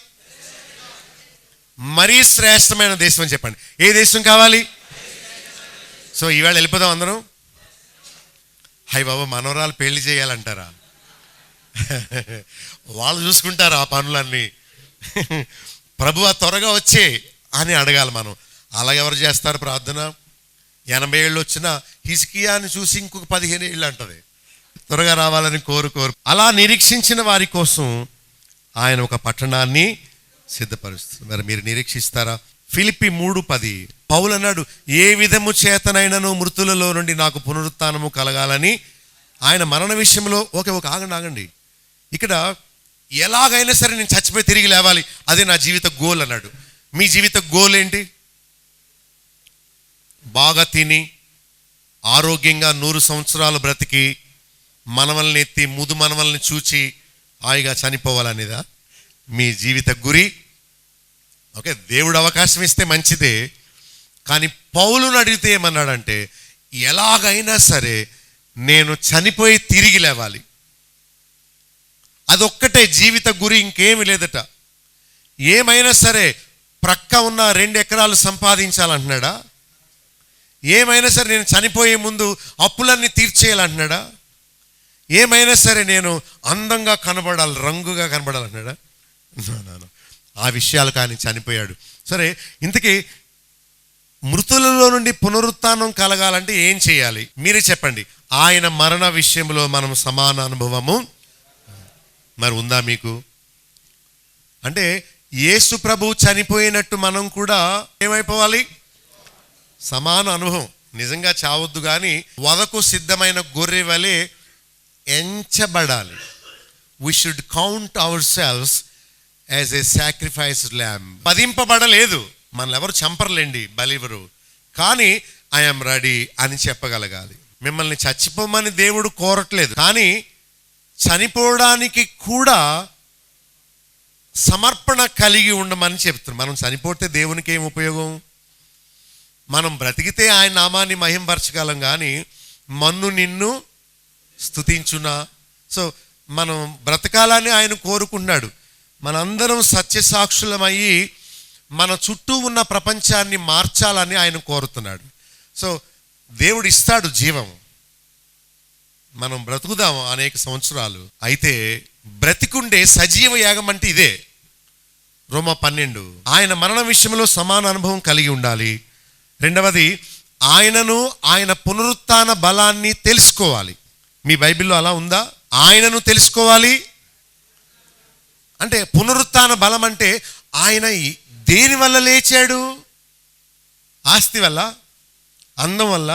మరీ శ్రేష్టమైన దేశం అని చెప్పండి. ఏ దేశం కావాలి? సో ఈవేళ వెళ్ళిపోదాం అందరం. హై బాబా, మనవరాలు పెళ్లి చేయాలంటారా? వాళ్ళు చూసుకుంటారు ఆ పనులన్నీ. ప్రభువా త్వరగా వచ్చే అని అడగాలి మనం. అలాగెవరు చేస్తారు ప్రార్థన? 80 ఏళ్ళు వచ్చినా హిజ్కియాని చూసి ఇంకొక 15 ఏళ్ళు అంటది, త్వరగా రావాలని కోరుకోరు. అలా నిరీక్షించిన వారి కోసం ఆయన ఒక పట్టణాన్ని సిద్ధపరుస్తుంది. మరి మీరు నిరీక్షిస్తారా? ఫిలిప్పి 3:10 పౌలు అన్నాడు, ఏ విధము చేతనైనను మృతులలో నుండి నాకు పునరుత్థానము కలగాలని. ఆయన మరణ విషయంలో ఒక ఆగండి. ఇక్కడ ఎలాగైనా సరే నేను చచ్చిపోయి తిరిగి లేవాలి, అదే నా జీవిత గోల్ అన్నాడు. మీ జీవిత గోల్ ఏంటి? బాగా తిని ఆరోగ్యంగా 100 సంవత్సరాలు బ్రతికి మనవల్ని ఎత్తి ముదు మనవల్ని చూచి హాయిగా చనిపోవాలనేదా మీ జీవిత గురి? ఓకే, దేవుడు అవకాశం ఇస్తే మంచిదే, కానీ పౌలును అడిగితే ఏమన్నాడంటే, ఎలాగైనా సరే నేను చనిపోయి తిరిగి లేవాలి, అదొక్కటే జీవిత గురి, ఇంకేమి లేదట. ఏమైనా సరే ప్రక్క ఉన్న 2 ఎకరాలు సంపాదించాలంటున్నాడా? ఏమైనా సరే నేను చనిపోయే ముందు అప్పులన్నీ తీర్చేయాలంటున్నాడా? ఏమైనా సరే నేను అందంగా కనబడాలి, రంగుగా కనబడాలంటున్నాడా? ఆ విషయాలు కానీ చనిపోయాడు. సరే, ఇంతకీ మృతులలో నుండి పునరుత్థానం కలగాలంటే ఏం చేయాలి? మీరే చెప్పండి. ఆయన మరణ విషయంలో మనం సమాన అనుభవము మరి ఉందా మీకు? అంటే యేసు ప్రభు చనిపోయినట్టు మనం కూడా ఏమైపోవాలి? సమాన అనుభవం. నిజంగా చావద్దు కానీ వదకు సిద్ధమైన గొర్రె వలె ఎంచబడాలి. We should count ourselves as a sacrificed lamb. వధింపబడలేదు, మనల్ని ఎవరు చంపర్లేండి, బలివరు, కానీ ఐఎమ్ రెడీ అని చెప్పగలగాలి. మిమ్మల్ని చచ్చిపోమని దేవుడు కోరట్లేదు, కానీ చనిపోవడానికి కూడా సమర్పణ కలిగి ఉండమని చెప్తున్నాం. మనం చనిపోతే దేవునికి ఏం ఉపయోగం? మనం బ్రతికితే ఆయన నామాన్ని మహింపరచగలం, కానీ మన్ను నిన్ను స్తుతించునా. సో మనం బ్రతకాలని ఆయన కోరుకున్నాడు. మనందరం సత్యసాక్షులమయ్యి మన చుట్టూ ఉన్న ప్రపంచాన్ని మార్చాలని ఆయన కోరుతున్నాడు. సో దేవుడు ఇస్తాడు జీవం, మనం బ్రతుకుదాం అనేక సంవత్సరాలు. అయితే బ్రతికుండే సజీవ యాగం అంటే ఇదే. రోమా 12. ఆయన మరణ విషయంలో సమాన అనుభవం కలిగి ఉండాలి. రెండవది, ఆయనను, ఆయన పునరుత్థాన బలాన్ని తెలుసుకోవాలి. మీ బైబిల్లో అలా ఉందా? ఆయనను తెలుసుకోవాలి అంటే పునరుత్థాన బలం అంటే ఆయన దేని వల్ల లేచాడు? ఆస్తి వల్ల, అందం వల్ల?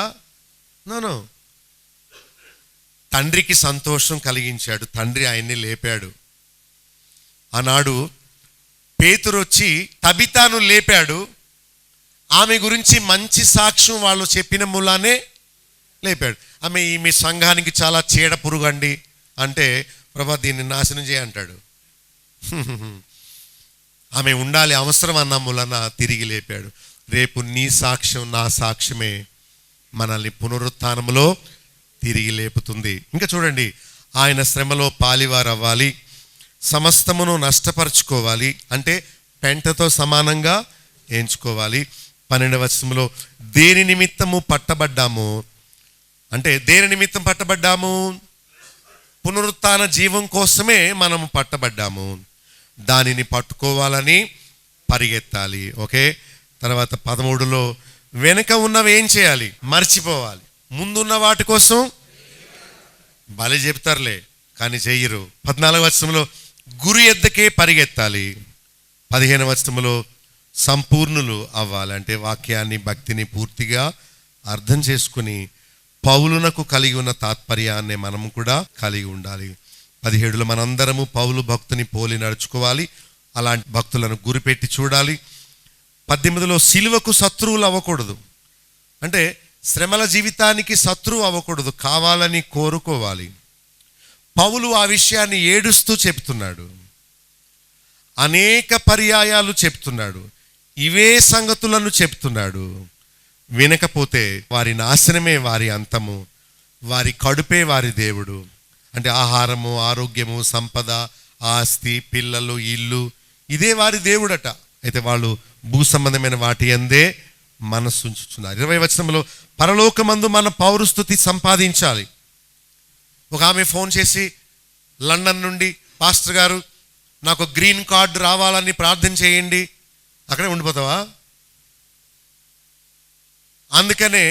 నో. తండ్రికి సంతోషం కలిగించాడు. తండ్రి ఆయన్ని లేపాడు. ఆనాడు పేతురు వచ్చి తబితాను లేపాడు. ఆమె గురించి మంచి సాక్ష్యం వాళ్ళు చెప్పిన మూలానే లేపాడు. ఆమె మీ సంఘానికి చాలా చీడ పురుగండి అంటే, ప్రభా దీన్ని నాశనం చేయంటాడు. ఆమె ఉండాలి, అవసరం అన్న మూలన తిరిగి లేపాడు. రేపు నీ సాక్ష్యం, నా సాక్ష్యమే మనల్ని పునరుత్థానములో తిరిగి లేపుతుంది. ఇంకా చూడండి, ఆయన శ్రమలో పాలివారు అవ్వాలి, సమస్తమును నష్టపరుచుకోవాలి అంటే పెంటతో సమానంగా ఎంచుకోవాలి. 12వ వచనంలో దేని నిమిత్తము పట్టబడ్డాము అంటే, దేని నిమిత్తం పట్టబడ్డాము? పునరుత్థాన జీవం కోసమే మనము పట్టబడ్డాము. దానిని పట్టుకోవాలని పరిగెత్తాలి. ఓకే. తర్వాత 13లో వెనుక ఉన్నవి ఏం చేయాలి? మర్చిపోవాలి. ముందున్న వాటి కోసం బలి చెప్తారులే కానీ చెయ్యరు. 14వ వచనంలో గురి ఎద్దకే పరిగెత్తాలి. 15వ వచనంలో సంపూర్ణులు అవ్వాలి అంటే వాక్యాన్ని, భక్తిని పూర్తిగా అర్థం చేసుకుని పౌలునకు కలిగి ఉన్న తాత్పర్యాన్ని మనము కూడా కలిగి ఉండాలి. 17లో మనందరము పౌలు భక్తుని పోలి నడుచుకోవాలి. అలాంటి భక్తులను గురిపెట్టి చూడాలి. 18లో సిలువకు శత్రువులు అవ్వకూడదు అంటే శ్రమల జీవితానికి శత్రువు అవ్వకూడదు, కావాలని కోరుకోవాలి. పౌలు ఆ విషయాన్ని ఏడుస్తూ చెప్తున్నాడు, అనేక పర్యాయాలు చెప్తున్నాడు, ఇవే సంగతులను చెప్తున్నాడు. వినకపోతే వారి నాశనమే వారి అంతము, వారి కడుపే వారి దేవుడు. అంటే ఆహారము, ఆరోగ్యము, సంపద, ఆస్తి, పిల్లలు, ఇల్లు ఇదే వారి దేవుడట. అయితే వాళ్ళు భూ సంబంధమైన వాటి అందే మనస్సు ఉంచుతున్నారు. 20వ వచనంలో పరలోకమందు మన పౌరస్థుతి సంపాదించాలి. ఒక ఆమె ఫోన్ చేసి లండన్ నుండి, పాస్టర్ గారు నాకు గ్రీన్ కార్డు రావాలని ప్రార్థన చేయండి. అక్కడే ఉండిపోతావా? అందుకనే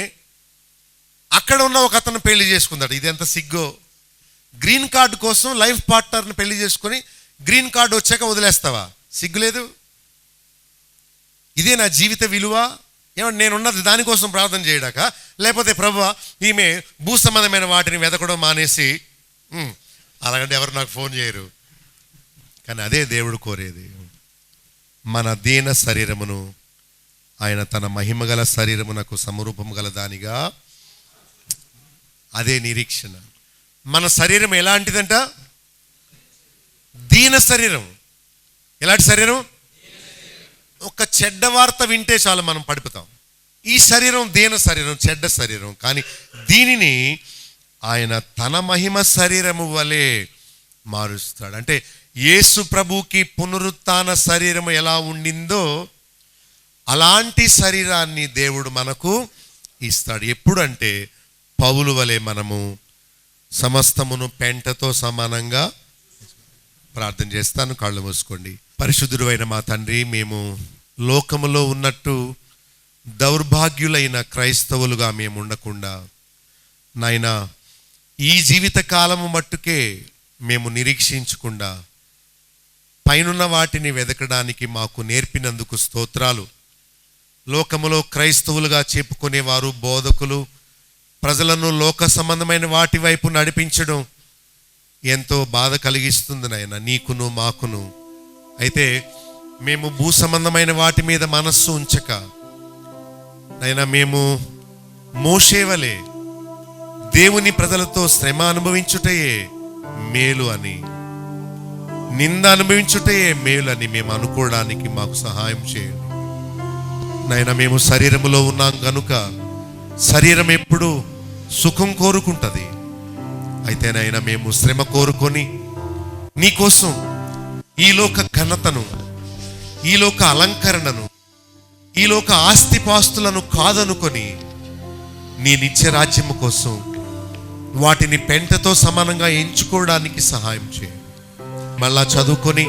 అక్కడ ఉన్న ఒక అతను పెళ్లి చేసుకుందాడు. ఇది ఎంత సిగ్గో! గ్రీన్ కార్డు కోసం లైఫ్ పార్ట్నర్ని పెళ్లి చేసుకొని గ్రీన్ కార్డు వచ్చాక వదిలేస్తావా? సిగ్గులేదు? ఇదే నా జీవిత విలువ? ఏమంటే నేనున్నది దానికోసం ప్రార్థన చేయడాక, లేకపోతే ప్రభువా ఈమె భూ సంబంధమైన వాటిని వెతకడం మానేసి, అలాగంటే ఎవరు నాకు ఫోన్ చేయరు. కానీ అదే దేవుడు కోరేది. మన దీన శరీరమును ఆయన తన మహిమగల శరీరమునకు సమరూపము గల దానిగా, అదే నిరీక్షణ. మన శరీరం ఎలాంటిదంట? దీన శరీరం. ఎలాంటి శరీరం? ఒక చెడ్డ వార్త వింటే చాలు మనం పడిపోతాం. ఈ శరీరం దీన శరీరం, చెడ్డ శరీరం. కానీ దీనిని ఆయన తన మహిమ శరీరము వలె మారుస్తాడు. అంటే యేసు ప్రభువుకి పునరుత్థాన శరీరము ఎలా ఉండిందో అలాంటి శరీరాన్ని దేవుడు మనకు ఇస్తాడు. ఎప్పుడంటే పౌలు వలె మనము సమస్తమును పెంటతో సమానంగా ప్రార్థన చేస్తాను. కళ్ళు మూసుకోండి. పరిశుద్ధుడు అయిన మా తండ్రి, మేము లోకములో ఉన్నట్టు దౌర్భాగ్యులైన క్రైస్తవులుగా మేము ఉండకుండా నాయనా, ఈ జీవిత కాలము మట్టుకే మేము నిరీక్షించకుండా పైనున్న వాటిని వెదకడానికి మాకు నేర్పినందుకు స్తోత్రాలు. లోకములో క్రైస్తవులుగా చెప్పుకునేవారు, బోధకులు ప్రజలను లోక సంబంధమైన వాటి వైపు నడిపించడం ఎంతో బాధ కలిగిస్తుంది నాయన, నీకును మాకును. అయితే మేము భూ సంబంధమైన వాటి మీద మనస్సు ఉంచక నాయన, మేము మోషేవలే దేవుని ప్రజలతో శ్రమ అనుభవించుటయే మేలు అని, నింద అనుభవించుటయే మేలు అని మేము అనుకోవడానికి మాకు సహాయం చేయండి నాయన. మేము శరీరములో ఉన్నాం కనుక శరీరం ఎప్పుడు సుఖం కోరుకుంటుంది. అయితే నాయన, మేము శ్రమ కోరుకొని నీకోసం ఈలోక ఘనతను, ఈలోక అలంకరణను, ఈలోక ఆస్తిపాస్తులను కాదనుకొని నీ నిత్య రాజ్యము కోసం వాటిని పెంటతో సమానంగా ఎంచుకోవడానికి సహాయం చేయండి. మళ్ళా చదువుకొని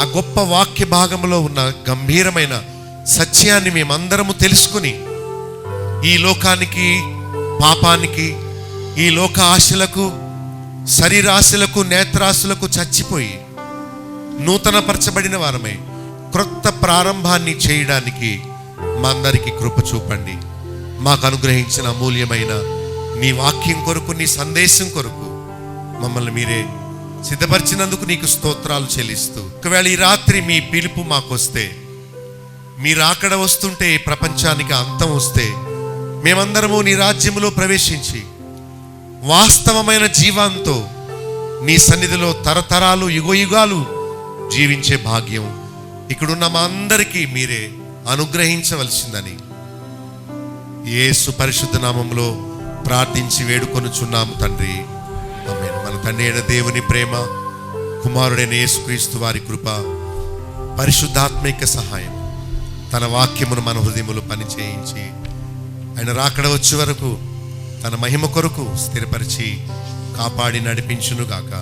ఆ గొప్ప వాక్య భాగంలో ఉన్న గంభీరమైన సత్యాన్ని మేమందరము తెలుసుకుని ఈ లోకానికి, పాపానికి, ఈ లోక ఆశలకు, శరీరాశలకు, నేత్రాశలకు చచ్చిపోయి నూతన పరచబడిన వారమై క్రొత్త ప్రారంభాన్ని చేయడానికి మా అందరికీ కృప చూపండి. మాకు అనుగ్రహించిన అమూల్యమైన నీ వాక్యం కొరకు, నీ సందేశం కొరకు మమ్మల్ని మీరే సిద్ధపరిచినందుకు నీకు స్తోత్రాలు చెల్లిస్తూ, ఒకవేళ ఈ రాత్రి మీ పిలుపు మాకొస్తే, మీరు అక్కడ వస్తుంటే, ప్రపంచానికి అంతం వస్తే, మేమందరము నీ రాజ్యములో ప్రవేశించి వాస్తవమైన జీవంతో నీ సన్నిధిలో తరతరాలు, యుగయుగాలు జీవించే భాగ్యం ఇక్కడున్న మా అందరికీ మీరే అనుగ్రహించవలసిందని యేసు పరిశుద్ధ నామములో ప్రార్థించి వేడుకొనుచున్నాము తండ్రి. ఆమేన్. మన తండ్రి అయిన దేవుని ప్రేమ, కుమారుడైన యేసుక్రీస్తు వారి కృప, పరిశుద్ధాత్మిక సహాయం, తన వాక్యమును మన హృదయములు పనిచేయించి ఆయన రాకడ వచ్చే వరకు తన మహిమ కొరకు స్థిరపరిచి కాపాడి నడిపించునుగాక.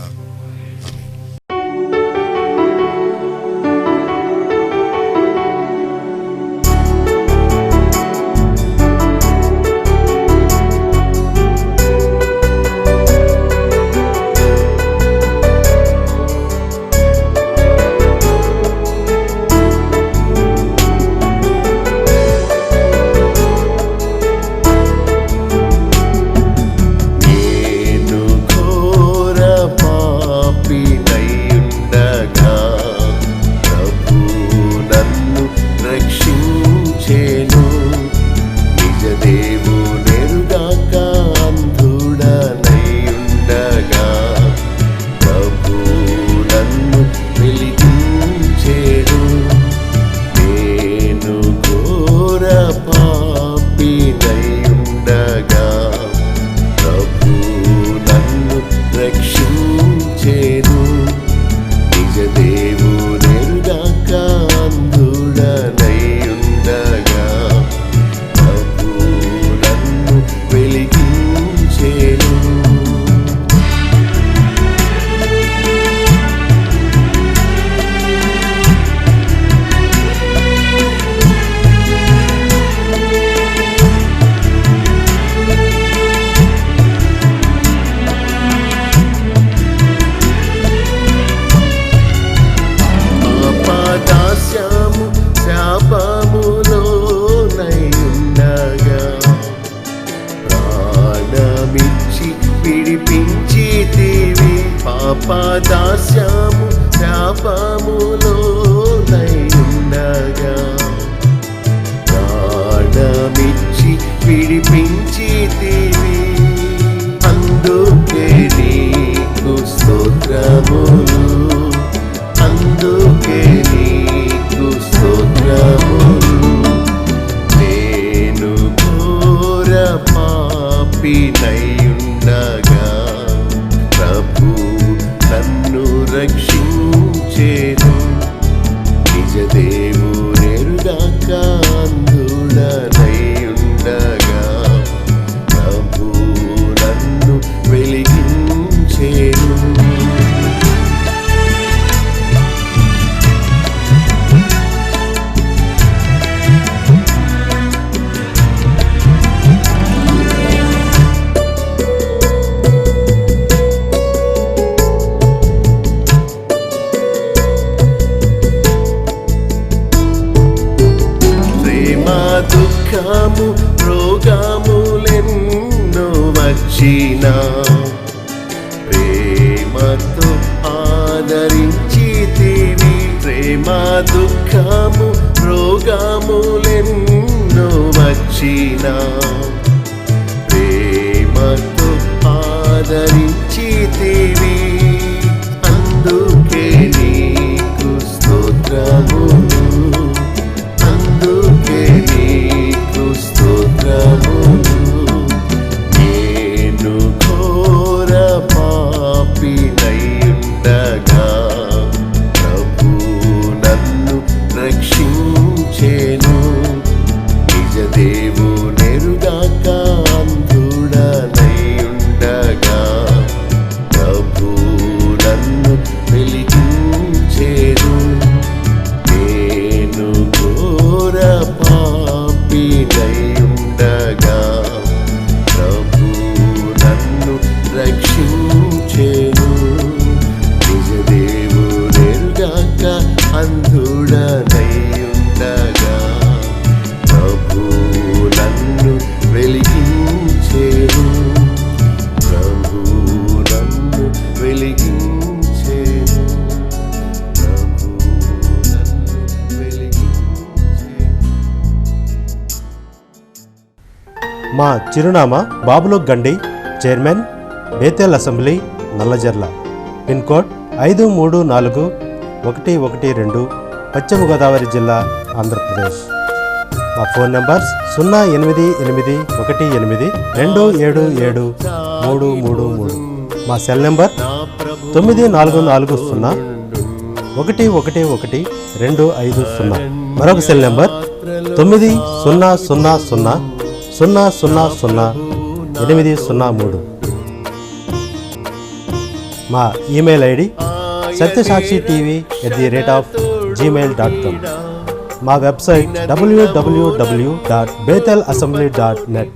పాపదాస్యము శాపములోనయుండగా ప్రాణమిచ్చి విడిపించితివి. అందుకే నీకు స్తోత్రములు, అందుకే నీకు స్తోత్రములు. నేను ఘోర పాపినయుండగా ప్రభు నన్ను రక్షించేను. నిజ దేవునెరుగాక అంధుడనయుండగా ప్రభు నన్ను వెలిగించేను. దుఃఖము రోగములెన్నో వచ్చినా ప్రేమతో ఆదరించితివి. ప్రేమ దుఃఖము రోగములెన్నో వచ్చినా ప్రేమతో ఆదరించితివి. అందుకే నీకు స్తోత్రములు, అందుకే నీకు స్తోత్రములు. నేను ఘోర పాపినయుండగా ప్రభు నన్ను రక్షించేను. నిజ దేవునెరుగాక అంధుడనయుండగా మా చిరునామా బాబులోక్ గండి, chairman, Bethel assembly, Nallajerla. Pin code 534112, Paschima Godavari జిల్లా, ఆంధ్రప్రదేశ్. మా ఫోన్ నంబర్స్ 08818277333. మా సెల్ నెంబర్ 9440111250. మరొక సెల్ నెంబర్ 9000000803. మా ఈమెయిల్ ఐడి satyasakshi.tv@gmail.com. మా వెబ్సైట్ www.bethelassembly.net.